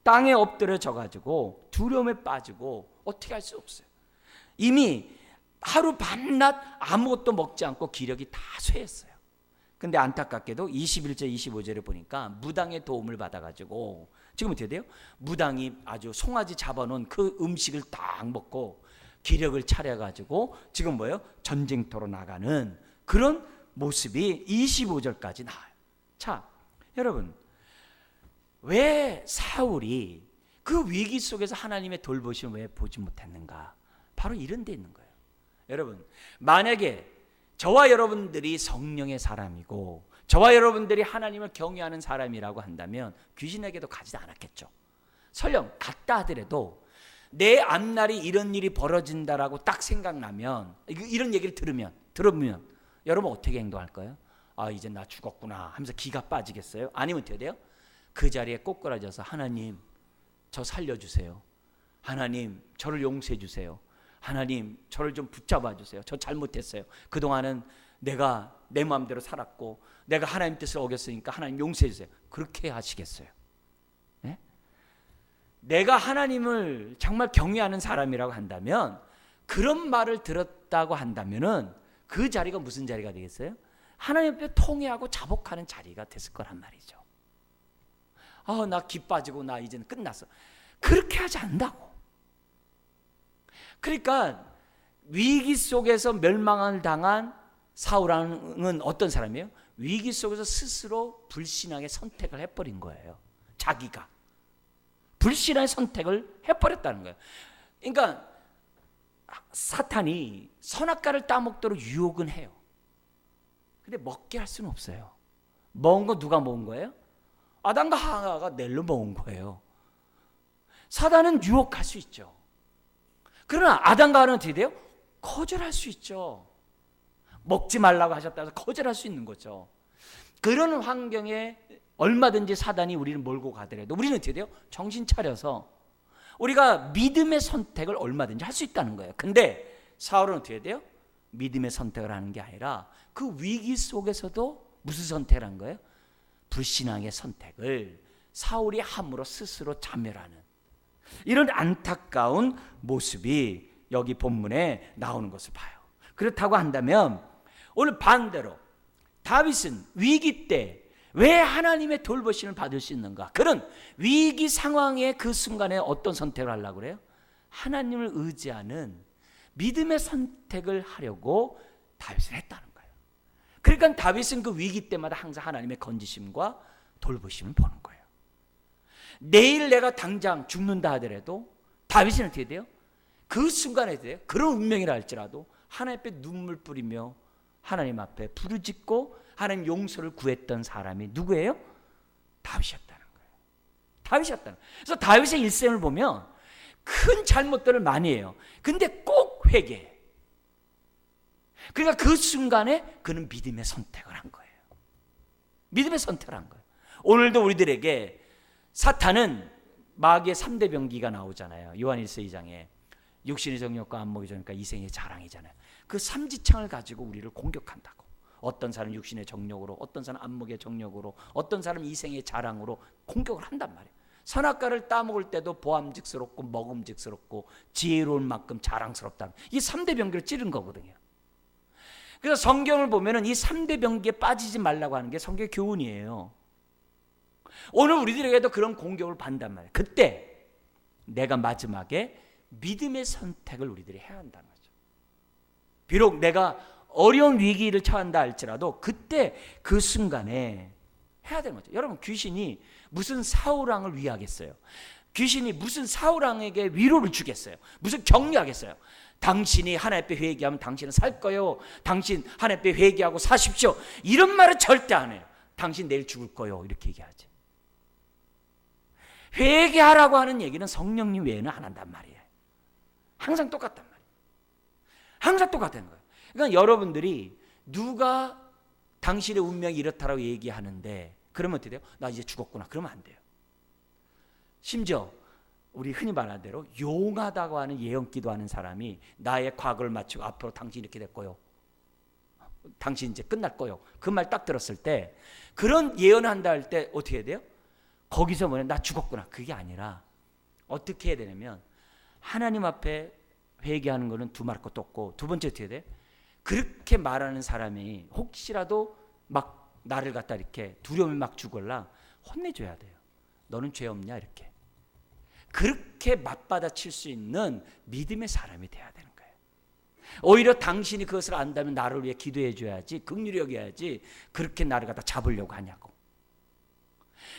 A: 땅에 엎드려져 가지고 두려움에 빠지고 어떻게 할 수 없어요. 이미 하루 밤낮 아무것도 먹지 않고 기력이 다 쇠했어요. 근데 안타깝게도 21절 25절에 보니까 무당의 도움을 받아가지고 지금 어떻게 돼요? 무당이 아주 송아지 잡아놓은 그 음식을 딱 먹고 기력을 차려가지고 지금 뭐예요? 전쟁터로 나가는 그런 모습이 25절까지 나와요. 자, 여러분, 왜 사울이 그 위기 속에서 하나님의 돌보심을 왜 보지 못했는가? 바로 이런 데 있는 거예요. 여러분, 만약에 저와 여러분들이 성령의 사람이고 저와 여러분들이 하나님을 경외하는 사람이라고 한다면 귀신에게도 가지 않았겠죠. 설령 갔다 하더라도 내 앞날이 이런 일이 벌어진다라고 딱 생각나면, 이런 얘기를 들으면 여러분 어떻게 행동할 거예요? 아, 이제 나 죽었구나 하면서 기가 빠지겠어요? 아니면 어떻게 돼요? 그 자리에 꼬꾸라져서 하나님 저 살려주세요. 하나님 저를 용서해 주세요. 하나님 저를 좀 붙잡아 주세요. 저 잘못했어요. 그동안은 내가 내 마음대로 살았고 내가 하나님 뜻을 어겼으니까 하나님 용서해 주세요. 그렇게 하시겠어요? 네? 내가 하나님을 정말 경외하는 사람이라고 한다면, 그런 말을 들었다고 한다면은 그 자리가 무슨 자리가 되겠어요? 하나님 앞에 통회하고 자복하는 자리가 됐을 거란 말이죠. 아, 나 기 빠지고 나 이제는 끝났어. 그렇게 하지 않는다고. 그러니까 위기 속에서 멸망을 당한 사울왕은 어떤 사람이에요? 위기 속에서 스스로 불신앙의 선택을 해버린 거예요. 자기가 불신앙의 선택을 해버렸다는 거예요. 그러니까 사탄이 선악과를 따먹도록 유혹은 해요. 근데 먹게 할 수는 없어요. 먹은 거 누가 먹은 거예요? 아담과 하와가 낼로 먹은 거예요. 사단은 유혹할 수 있죠. 그러나 아담과 하와는 어떻게 돼요? 거절할 수 있죠. 먹지 말라고 하셨다고 해서 거절할 수 있는 거죠. 그런 환경에 얼마든지 사단이 우리를 몰고 가더라도 우리는 어떻게 돼요? 정신 차려서 우리가 믿음의 선택을 얼마든지 할 수 있다는 거예요. 근데 사울은 어떻게 돼요? 믿음의 선택을 하는 게 아니라 그 위기 속에서도 무슨 선택을 한 거예요? 불신앙의 선택을 사울이 함으로 스스로 자멸하는 이런 안타까운 모습이 여기 본문에 나오는 것을 봐요. 그렇다고 한다면 오늘 반대로 다윗은 위기 때 왜 하나님의 돌보심을 받을 수 있는가? 그런 위기 상황의 그 순간에 어떤 선택을 하려고 그래요? 하나님을 의지하는 믿음의 선택을 하려고 다윗을 했다는 거예요. 그러니까 다윗은 그 위기 때마다 항상 하나님의 건지심과 돌보심을 보는 거예요. 내일 내가 당장 죽는다 하더라도 다윗은 어떻게 돼요? 그 순간에 돼요. 그런 운명이라 할지라도 하나님 앞에 눈물 뿌리며 하나님 앞에 부르짖고 하나님 용서를 구했던 사람이 누구예요? 다윗이었다는 거예요. 다윗이었다는 거예요. 그래서 다윗의 일생을 보면 큰 잘못들을 많이 해요. 근데 꼭 회개해. 그러니까 그 순간에 그는 믿음의 선택을 한 거예요. 믿음의 선택을 한 거예요. 오늘도 우리들에게 사탄은 마귀의 3대 병기가 나오잖아요. 요한 1서 2장에 육신의 정욕과 안목의 정욕과 이생의 자랑이잖아요. 그 삼지창을 가지고 우리를 공격한다고. 어떤 사람은 육신의 정욕으로, 어떤 사람은 안목의 정욕으로, 어떤 사람은 이생의 자랑으로 공격을 한단 말이에요. 선악과를 따먹을 때도 보암직스럽고 먹음직스럽고 지혜로운 만큼 자랑스럽다. 이 3대 병기를 찌른 거거든요. 그래서 성경을 보면은 이 3대 병기에 빠지지 말라고 하는 게 성경의 교훈이에요. 오늘 우리들에게도 그런 공격을 받는단 말이에요. 그때 내가 마지막에 믿음의 선택을 우리들이 해야 한다는 거죠. 비록 내가 어려운 위기를 처한다 할지라도 그때 그 순간에 해야 되는 거죠. 여러분, 귀신이 무슨 사울왕을 위하겠어요? 귀신이 무슨 사울왕에게 위로를 주겠어요? 무슨 격려하겠어요? 당신이 하나님 앞에 회개하면 당신은 살 거요. 당신 하나님 앞에 회개하고 사십시오. 이런 말은 절대 안 해요. 당신 내일 죽을 거요. 이렇게 얘기하지. 회개하라고 하는 얘기는 성령님 외에는 안 한단 말이에요. 항상 똑같단 말이에요. 항상 똑같다는 거예요. 그러니까 여러분들이 누가 당신의 운명이 이렇다라고 얘기하는데 그러면 어떻게 돼요? 나 이제 죽었구나. 그러면 안 돼요. 심지어 우리 흔히 말하는 대로 용하다고 하는 예언기도 하는 사람이 나의 과거를 마치고 앞으로 당신 이렇게 될 거요. 당신 이제 끝날 거요. 그 말 딱 들었을 때 그런 예언한다 할 때 어떻게 해야 돼요? 거기서 뭐냐? 나 죽었구나. 그게 아니라 어떻게 해야 되냐면 하나님 앞에 회개하는 거는 두말할 것도 없고, 두 번째 어떻게 돼? 그렇게 말하는 사람이 혹시라도 막 나를 갖다 이렇게 두려움이 막 죽을라 혼내줘야 돼요. 너는 죄 없냐? 이렇게. 그렇게 맞받아칠 수 있는 믿음의 사람이 돼야 되는 거예요. 오히려 당신이 그것을 안다면 나를 위해 기도해 줘야지, 긍휼히 여겨야지, 그렇게 나를 갖다 잡으려고 하냐고.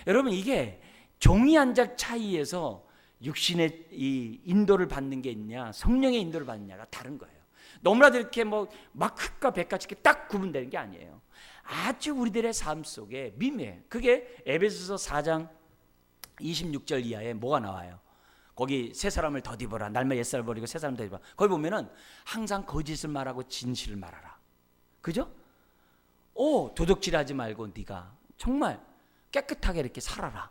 A: 여러분, 이게 종이 한 장 차이에서 육신의 이 인도를 받는 게 있냐, 성령의 인도를 받느냐가 다른 거예요. 너무나도 이렇게 막 흑과 백같이 이렇게 딱 구분되는 게 아니에요. 아주 우리들의 삶 속에 미묘해요. 그게 에베소서 4장 26절 이하에 뭐가 나와요? 거기 새 사람을 덧입어라. 날마다 옛사람을 버리고 새 사람을 덧입어라. 거기 보면은 항상 거짓을 말하고 진실을 말하라. 그죠? 도둑질하지 말고 네가 정말 깨끗하게 이렇게 살아라.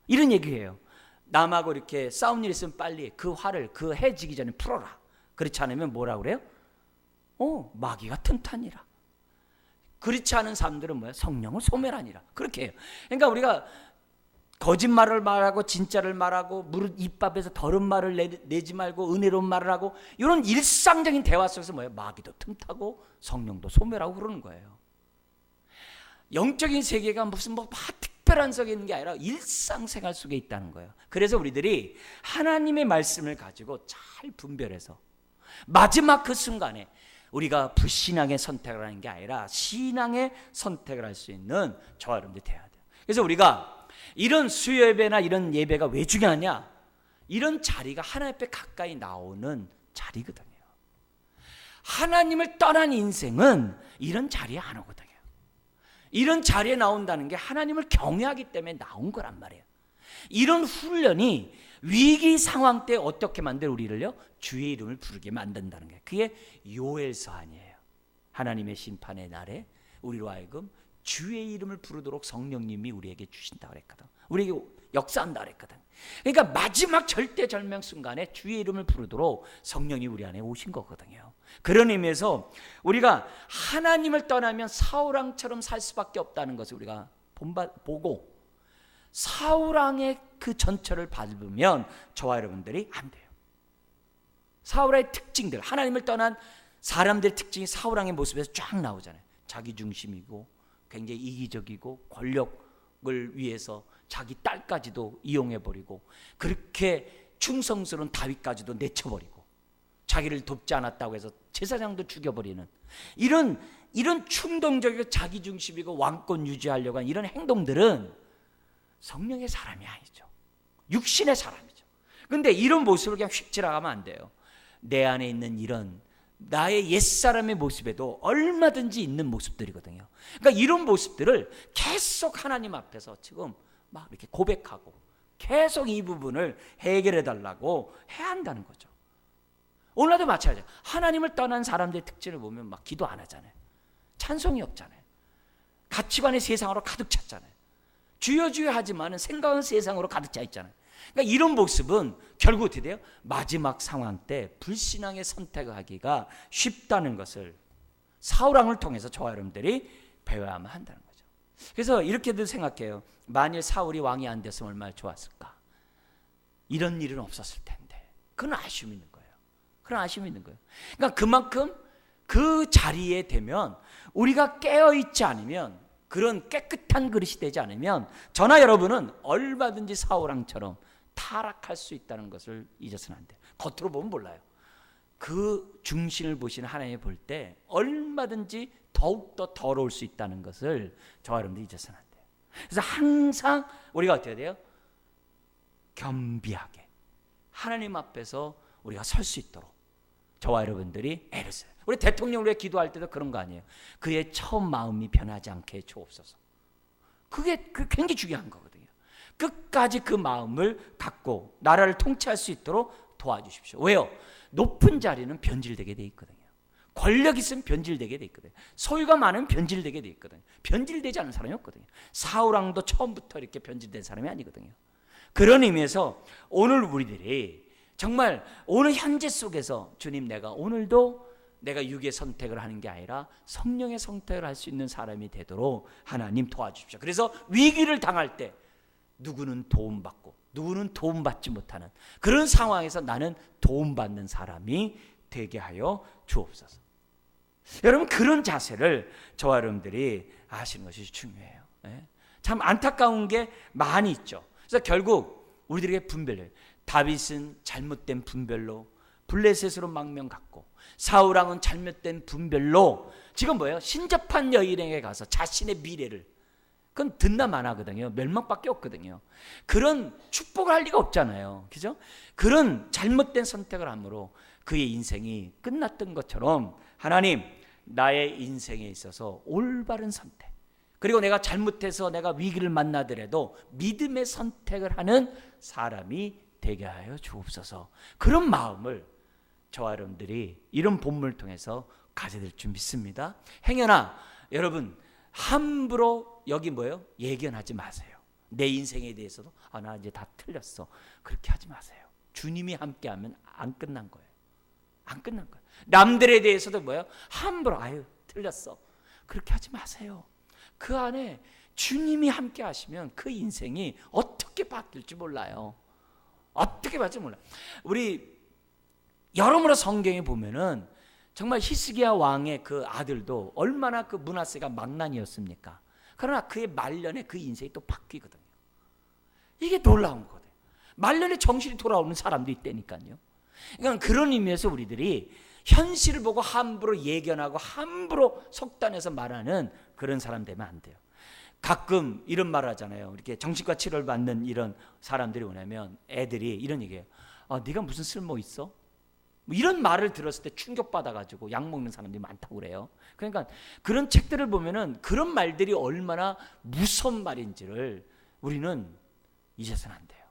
A: 이런 얘기예요. 남하고 이렇게 싸운 일 있으면 빨리 그 화를 그 해 지기 전에 풀어라. 그렇지 않으면 뭐라 그래요? 마귀가 튼튼하니라. 그렇지 않은 사람들은 뭐야? 성령을 소멸하니라. 그렇게 해요. 그러니까 우리가 거짓말을 말하고 진짜를 말하고 무릇 입밥에서 더러운 말을 내지 말고 은혜로운 말을 하고, 이런 일상적인 대화 속에서 뭐예요? 마귀도 틈타고 성령도 소멸하고 그러는 거예요. 영적인 세계가 무슨 특별한 속에 있는 게 아니라 일상생활 속에 있다는 거예요. 그래서 우리들이 하나님의 말씀을 가지고 잘 분별해서 마지막 그 순간에 우리가 불신앙의 선택을 하는 게 아니라 신앙의 선택을 할 수 있는 저와 여러분들이 돼야 돼요. 그래서 우리가 이런 수요예배나 이런 예배가 왜 중요하냐? 이런 자리가 하나님 앞에 가까이 나오는 자리거든요. 하나님을 떠난 인생은 이런 자리에 안 오거든요. 이런 자리에 나온다는 게 하나님을 경외하기 때문에 나온 거란 말이에요. 이런 훈련이 위기 상황 때 어떻게 만들 우리를요? 주의 이름을 부르게 만든다는 거예요. 그게 요엘서한이에요. 하나님의 심판의 날에 우리로 하여금 주의 이름을 부르도록 성령님이 우리에게 주신다 그랬거든. 우리에게 역사한다 그랬거든. 그러니까 마지막 절대절명 순간에 주의 이름을 부르도록 성령이 우리 안에 오신 거거든요. 그런 의미에서 우리가 하나님을 떠나면 사울왕처럼 살 수밖에 없다는 것을 우리가 보고 사울왕의 그 전철을 밟으면 저와 여러분들이 안 돼요. 사울의 특징들, 하나님을 떠난 사람들의 특징이 사울왕의 모습에서 쫙 나오잖아요. 자기중심이고 굉장히 이기적이고 권력을 위해서 자기 딸까지도 이용해버리고, 그렇게 충성스러운 다윗까지도 내쳐버리고, 자기를 돕지 않았다고 해서 제사장도 죽여버리는 이런 충동적이고 자기중심이고 왕권 유지하려고 하는 이런 행동들은 성령의 사람이 아니죠. 육신의 사람이죠. 그런데 이런 모습을 그냥 휙 지나가면 안 돼요. 내 안에 있는 이런 나의 옛사람의 모습에도 얼마든지 있는 모습들이거든요. 그러니까 이런 모습들을 계속 하나님 앞에서 지금 막 이렇게 고백하고 계속 이 부분을 해결해 달라고 해야 한다는 거죠. 오늘도 마찬가지예요. 하나님을 떠난 사람들의 특징을 보면 막 기도 안 하잖아요. 찬송이 없잖아요. 가치관의 세상으로 가득 찼잖아요. 주여 주여 하지만은 생각은 세상으로 가득 차 있잖아요. 그러니까 이런 모습은 결국 어떻게 돼요? 마지막 상황 때 불신앙의 선택을 하기가 쉽다는 것을 사울왕을 통해서 저와 여러분들이 배워야만 한다는 거죠. 그래서 이렇게도 생각해요. 만일 사울이 왕이 안 됐으면 얼마나 좋았을까? 이런 일은 없었을 텐데. 그런 아쉬움이 있는 거예요. 그런 아쉬움이 있는 거예요. 그러니까 그만큼 그 자리에 되면 우리가 깨어있지 않으면, 그런 깨끗한 그릇이 되지 않으면 저나 여러분은 얼마든지 사울왕처럼 타락할 수 있다는 것을 잊어서는 안 돼요. 겉으로 보면 몰라요. 그 중심을 보시는 하나님이 볼 때 얼마든지 더욱더 더러울 수 있다는 것을 저와 여러분들이 잊어서는 안 돼요. 그래서 항상 우리가 어떻게 돼요? 겸비하게 하나님 앞에서 우리가 설 수 있도록 저와 여러분들이 애를 써요. 우리 대통령을 위해 기도할 때도 그런 거 아니에요? 그의 처음 마음이 변하지 않게 주옵소서. 그게 굉장히 중요한 거거든요. 끝까지 그 마음을 갖고 나라를 통치할 수 있도록 도와주십시오. 왜요? 높은 자리는 변질되게 돼 있거든요. 권력 있으면 변질되게 돼 있거든요. 소유가 많으면 변질되게 돼 있거든요. 변질되지 않은 사람이 없거든요. 사울왕도 처음부터 이렇게 변질된 사람이 아니거든요. 그런 의미에서 오늘 우리들이 정말 오늘 현재 속에서 주님, 내가 오늘도 내가 육의 선택을 하는 게 아니라 성령의 선택을 할 수 있는 사람이 되도록 하나님 도와주십시오. 그래서 위기를 당할 때 누구는 도움받고 누구는 도움받지 못하는 그런 상황에서 나는 도움받는 사람이 되게 하여 주옵소서. 여러분, 그런 자세를 저와 여러분들이 아시는 것이 중요해요. 참 안타까운 게 많이 있죠. 그래서 결국 우리들에게 분별해요. 다윗은 잘못된 분별로 블레셋으로 망명 갖고, 사울왕은 잘못된 분별로 지금 뭐예요? 신접한 여인에게 가서 자신의 미래를, 그건 듣나 마나거든요. 멸망밖에 없거든요. 그런 축복을 할 리가 없잖아요. 그죠? 그런 잘못된 선택을 함으로 그의 인생이 끝났던 것처럼 하나님, 나의 인생에 있어서 올바른 선택, 그리고 내가 잘못해서 내가 위기를 만나더라도 믿음의 선택을 하는 사람이 되게 하여 주옵소서. 그런 마음을 저와 여러분들이 이런 본문을 통해서 가져야 될 줄 믿습니다. 행여나 여러분 함부로 여기 뭐예요? 예견하지 마세요. 내 인생에 대해서도 나 이제 다 틀렸어, 그렇게 하지 마세요. 주님이 함께하면 안 끝난 거예요. 안 끝난 거예요. 남들에 대해서도 뭐예요? 함부로 틀렸어, 그렇게 하지 마세요. 그 안에 주님이 함께 하시면 그 인생이 어떻게 바뀔지 몰라요. 어떻게 바뀔지 몰라요. 우리 여러모로 성경에 보면은 정말 히스기야 왕의 그 아들도 얼마나 그 므낫세가 망나니였습니까? 그러나 그의 말년에 그 인생이 또 바뀌거든요. 이게 놀라운 거예요. 말년에 정신이 돌아오는 사람도 있다니까요. 그러니까 그런 의미에서 우리들이 현실을 보고 함부로 예견하고 함부로 속단해서 말하는 그런 사람 되면 안 돼요. 가끔 이런 말 하잖아요. 이렇게 정신과 치료를 받는 이런 사람들이 오냐면 애들이 이런 얘기해요. 네가 무슨 쓸모 있어? 뭐 이런 말을 들었을 때 충격받아가지고 약 먹는 사람들이 많다고 그래요. 그러니까 그런 책들을 보면은 그런 말들이 얼마나 무서운 말인지를 우리는 잊어서는 안 돼요.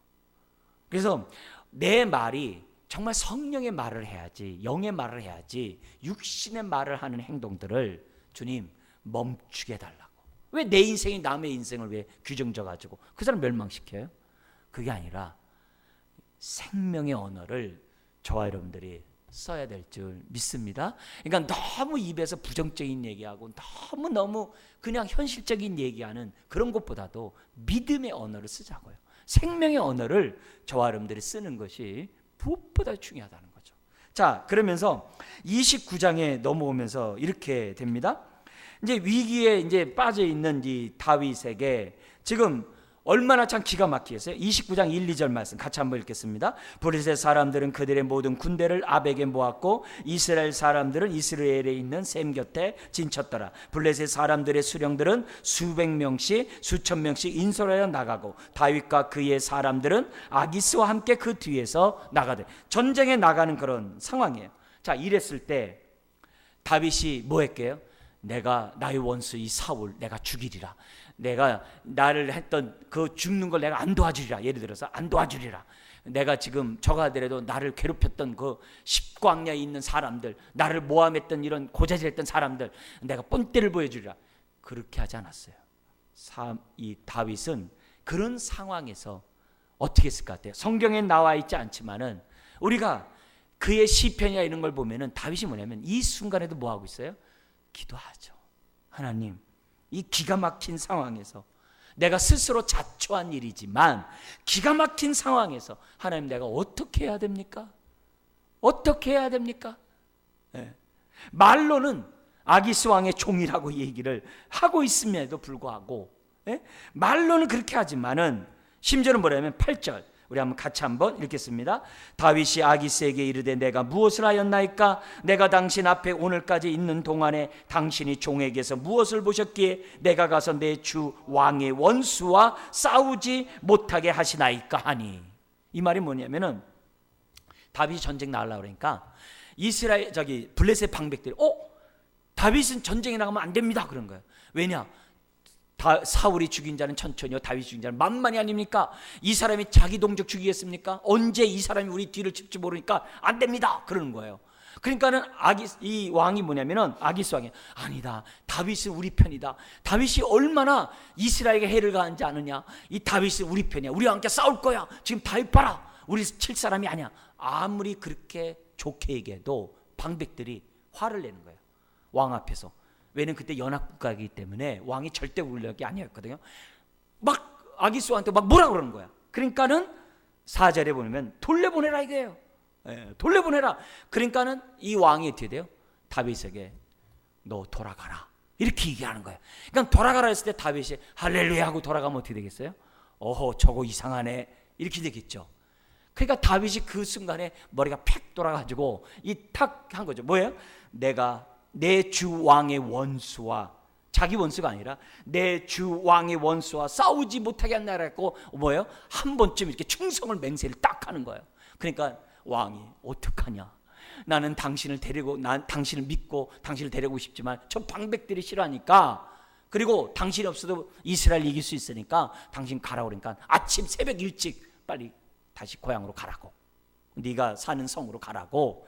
A: 그래서 내 말이 정말 성령의 말을 해야지, 영의 말을 해야지, 육신의 말을 하는 행동들을 주님 멈추게 해달라고. 왜 내 인생이 남의 인생을 왜 규정져가지고 그 사람 멸망시켜요? 그게 아니라 생명의 언어를 저와 여러분들이 써야 될 줄 믿습니다. 그러니까 너무 입에서 부정적인 얘기하고 너무 그냥 현실적인 얘기하는 그런 것보다도 믿음의 언어를 쓰자고요. 생명의 언어를 저와 여러분들이 쓰는 것이 무엇보다 중요하다는 거죠. 자, 그러면서 29장에 넘어오면서 이렇게 됩니다. 이제 위기에 이제 빠져 있는 이 다윗에게 지금 얼마나 참 기가 막히겠어요. 29장 1, 2절 말씀 같이 한번 읽겠습니다. 블레셋 사람들은 그들의 모든 군대를 아벡에 모았고 이스라엘 사람들은 이스라엘에 있는 셈 곁에 진쳤더라. 블레셋 사람들의 수령들은 수백 명씩 수천 명씩 인솔하여 나가고 다윗과 그의 사람들은 아기스와 함께 그 뒤에서 나가되 전쟁에 나가는 그런 상황이에요. 자, 이랬을 때 다윗이 뭐 했게요? 내가 나의 원수 이 사울 내가 죽이리라. 내가 나를 했던 그 죽는 걸 내가 안 도와주리라. 예를 들어서 안 도와주리라. 내가 지금 저가 하더라도 나를 괴롭혔던 그 십광야에 있는 사람들, 나를 모함했던 이런 고자질했던 사람들 내가 본때를 보여주리라. 그렇게 하지 않았어요. 이 다윗은 그런 상황에서 어떻게 했을 것 같아요? 성경에 나와 있지 않지만은 우리가 그의 시편이나 이런 걸 보면은 다윗이 뭐냐면 이 순간에도 뭐 하고 있어요? 기도하죠. 하나님, 이 기가 막힌 상황에서 내가 스스로 자초한 일이지만 기가 막힌 상황에서 하나님 내가 어떻게 해야 됩니까? 어떻게 해야 됩니까? 네. 말로는 아기스 왕의 종이라고 얘기를 하고 있음에도 불구하고 말로는 그렇게 하지만은 심지어는 뭐냐면 8절 우리 한번 같이 한번 읽겠습니다. 다윗이 아기스에게 이르되 내가 무엇을 하였나이까? 내가 당신 앞에 오늘까지 있는 동안에 당신이 종에게서 무엇을 보셨기에 내가 가서 내 주 왕의 원수와 싸우지 못하게 하시나이까 하니. 이 말이 뭐냐면은 다윗이 전쟁 나가려고 그러니까 이스라엘 블레셋 방백들이 다윗은 전쟁에 나가면 안 됩니다 그런 거예요. 왜냐? 사울이 죽인 자는 천천히요 다윗이 죽인 자는 만만히 아닙니까? 이 사람이 자기 동족 죽이겠습니까? 언제 이 사람이 우리 뒤를 칠지 모르니까 안 됩니다 그러는 거예요. 그러니까는 이 왕이 뭐냐면은 아기스 왕이 아니다, 다윗은 우리 편이다. 다윗이 얼마나 이스라엘에게 해를 가한지 아느냐? 이 다윗은 우리 편이야. 우리와 함께 싸울 거야. 지금 다윗 봐라, 우리 칠 사람이 아니야. 아무리 그렇게 좋게 얘기해도 방백들이 화를 내는 거예요, 왕 앞에서. 왜냐면 그때 연합국가이기 때문에 왕이 절대 권력이 아니었거든요. 막 아기스한테 막 뭐라 그러는 거야. 그러니까는 4절에 보면 돌려보내라 이거예요. 돌려보내라. 그러니까는 이 왕이 어떻게 돼요? 다윗에게 너 돌아가라 이렇게 얘기하는 거예요. 그러니까 돌아가라 했을 때 다윗이 할렐루야 하고 돌아가면 어떻게 되겠어요? 어허 저거 이상하네 이렇게 되겠죠. 그러니까 다윗이 그 순간에 머리가 팩 돌아가지고 이 탁 한 거죠. 뭐예요? 내가 내 주 왕의 원수와, 자기 원수가 아니라 내 주 왕의 원수와 싸우지 못하게 한다 그랬고, 뭐예요? 한 번쯤 이렇게 충성을 맹세를 딱 하는 거예요. 그러니까 왕이 어떡하냐, 나는 당신을 데리고, 난 당신을 믿고 당신을 데리고 싶지만 저 방백들이 싫어하니까, 그리고 당신이 없어도 이스라엘 이길 수 있으니까 당신 가라고. 그러니까 아침 새벽 일찍 빨리 다시 고향으로 가라고, 네가 사는 성으로 가라고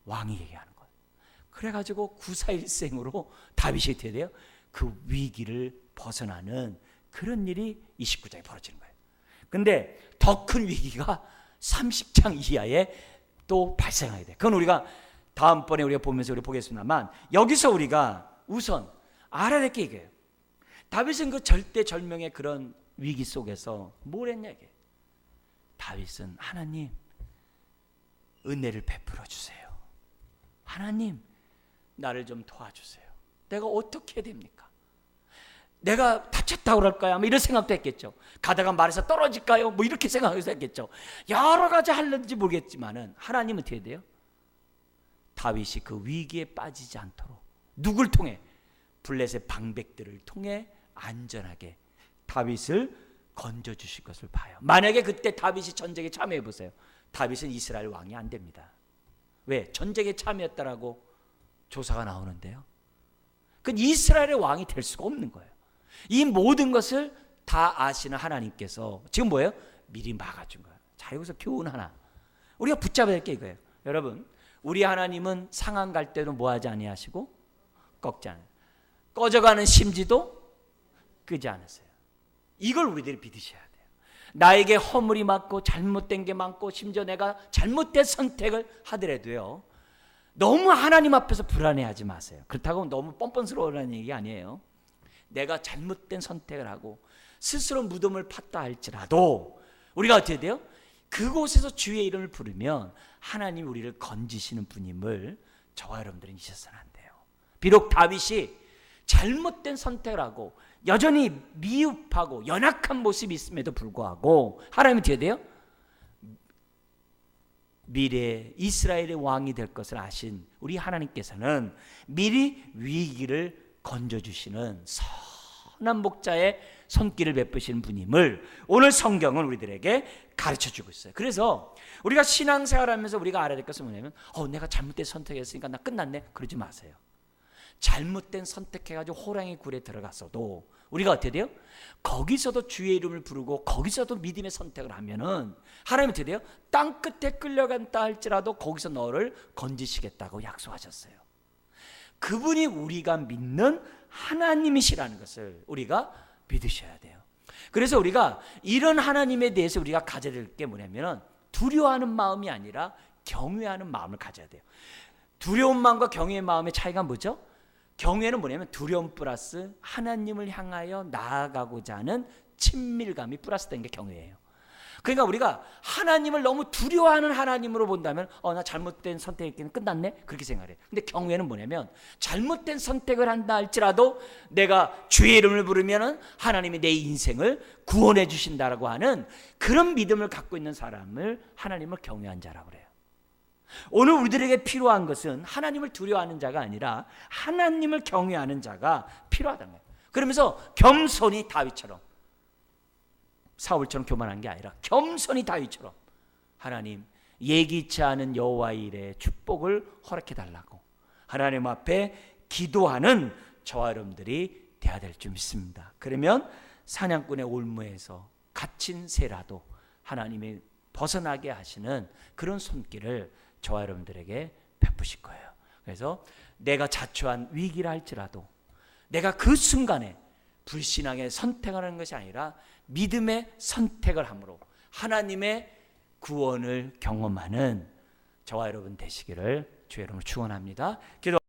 A: 왕이 얘기하는 거예요. 그래가지고 구사일생으로 다윗이 어떻게 돼요? 그 위기를 벗어나는 그런 일이 29장에 벌어지는 거예요. 근데 더 큰 위기가 30장 이하에 또 발생하게 돼요. 그건 우리가 다음번에 우리가 보면서 우리 보겠습니다만, 여기서 우리가 우선 알아야 될 게 이거예요. 다윗은 그 절대절명의 그런 위기 속에서 뭘 했냐 이게. 다윗은 하나님 은혜를 베풀어 주세요. 하나님 나를 좀 도와주세요. 내가 어떻게 해야 됩니까? 내가 다쳤다고 그럴까요? 아마 이런 생각도 했겠죠. 가다가 말에서 떨어질까요? 뭐 이렇게 생각해서 했겠죠. 여러 가지 하는지 모르겠지만은 하나님은 어떻게 해야 돼요? 다윗이 그 위기에 빠지지 않도록 누굴 통해? 블레셋 방백들을 통해 안전하게 다윗을 건져주실 것을 봐요. 만약에 그때 다윗이 전쟁에 참여해 보세요. 다윗은 이스라엘 왕이 안 됩니다. 왜? 전쟁에 참여했다라고 조사가 나오는데요. 그 이스라엘의 왕이 될 수가 없는 거예요. 이 모든 것을 다 아시는 하나님께서 지금 뭐예요? 미리 막아준 거예요. 자, 여기서 교훈 하나 우리가 붙잡아야 될 게 이거예요. 여러분, 우리 하나님은 상한 갈 때도 뭐하지 아니하시고 꺾지 않아요. 꺼져가는 심지도 끄지 않으세요. 이걸 우리들이 믿으셔야 돼요. 나에게 허물이 많고 잘못된 게 많고 심지어 내가 잘못된 선택을 하더라도요, 너무 하나님 앞에서 불안해하지 마세요. 그렇다고 너무 뻔뻔스러워라는 얘기 아니에요. 내가 잘못된 선택을 하고 스스로 무덤을 팠다 할지라도 우리가 어떻게 돼요? 그곳에서 주의 이름을 부르면 하나님 우리를 건지시는 분임을 저와 여러분들은 잊으셔서는 안 돼요. 비록 다윗이 잘못된 선택을 하고 여전히 미흡하고 연약한 모습이 있음에도 불구하고 하나님이 어떻게 돼요? 미래에 이스라엘의 왕이 될 것을 아신 우리 하나님께서는 미리 위기를 건져주시는 선한 목자의 손길을 베푸시는 분임을 오늘 성경은 우리들에게 가르쳐주고 있어요. 그래서 우리가 신앙생활하면서 우리가 알아야 될 것은 뭐냐면 내가 잘못된 선택했으니까 나 끝났네, 그러지 마세요. 잘못된 선택해가지고 호랑이 굴에 들어갔어도 우리가 어떻게 돼요? 거기서도 주의 이름을 부르고 거기서도 믿음의 선택을 하면은 하나님은 어떻게 돼요? 땅 끝에 끌려간다 할지라도 거기서 너를 건지시겠다고 약속하셨어요. 그분이 우리가 믿는 하나님이시라는 것을 우리가 믿으셔야 돼요. 그래서 우리가 이런 하나님에 대해서 우리가 가져야 될 게 뭐냐면 두려워하는 마음이 아니라 경외하는 마음을 가져야 돼요. 두려운 마음과 경외의 마음의 차이가 뭐죠? 경외는 뭐냐면 두려움 플러스 하나님을 향하여 나아가고자 하는 친밀감이 플러스된 게 경외예요. 그러니까 우리가 하나님을 너무 두려워하는 하나님으로 본다면 나 잘못된 선택했기는 끝났네, 그렇게 생각해요. 근데 경외는 뭐냐면 잘못된 선택을 한다 할지라도 내가 주의 이름을 부르면 하나님이 내 인생을 구원해 주신다라고 하는 그런 믿음을 갖고 있는 사람을 하나님을 경외한 자라고 그래요. 오늘 우리들에게 필요한 것은 하나님을 두려워하는 자가 아니라 하나님을 경외하는 자가 필요하다는 거예요. 그러면서 겸손히 다윗처럼, 사울처럼 교만한 게 아니라 겸손히 다윗처럼 하나님 예기치 않은 여호와의 일에 축복을 허락해 달라고 하나님 앞에 기도하는 저와 여러분들이 돼야 될 줄 믿습니다. 그러면 사냥꾼의 올무에서 갇힌 새라도 하나님이 벗어나게 하시는 그런 손길을 저와 여러분들에게 베푸실 거예요. 그래서 내가 자초한 위기라 할지라도 내가 그 순간에 불신앙의 선택을 하는 것이 아니라 믿음의 선택을 함으로 하나님의 구원을 경험하는 저와 여러분 되시기를 주의 이름으로 축원합니다. 기도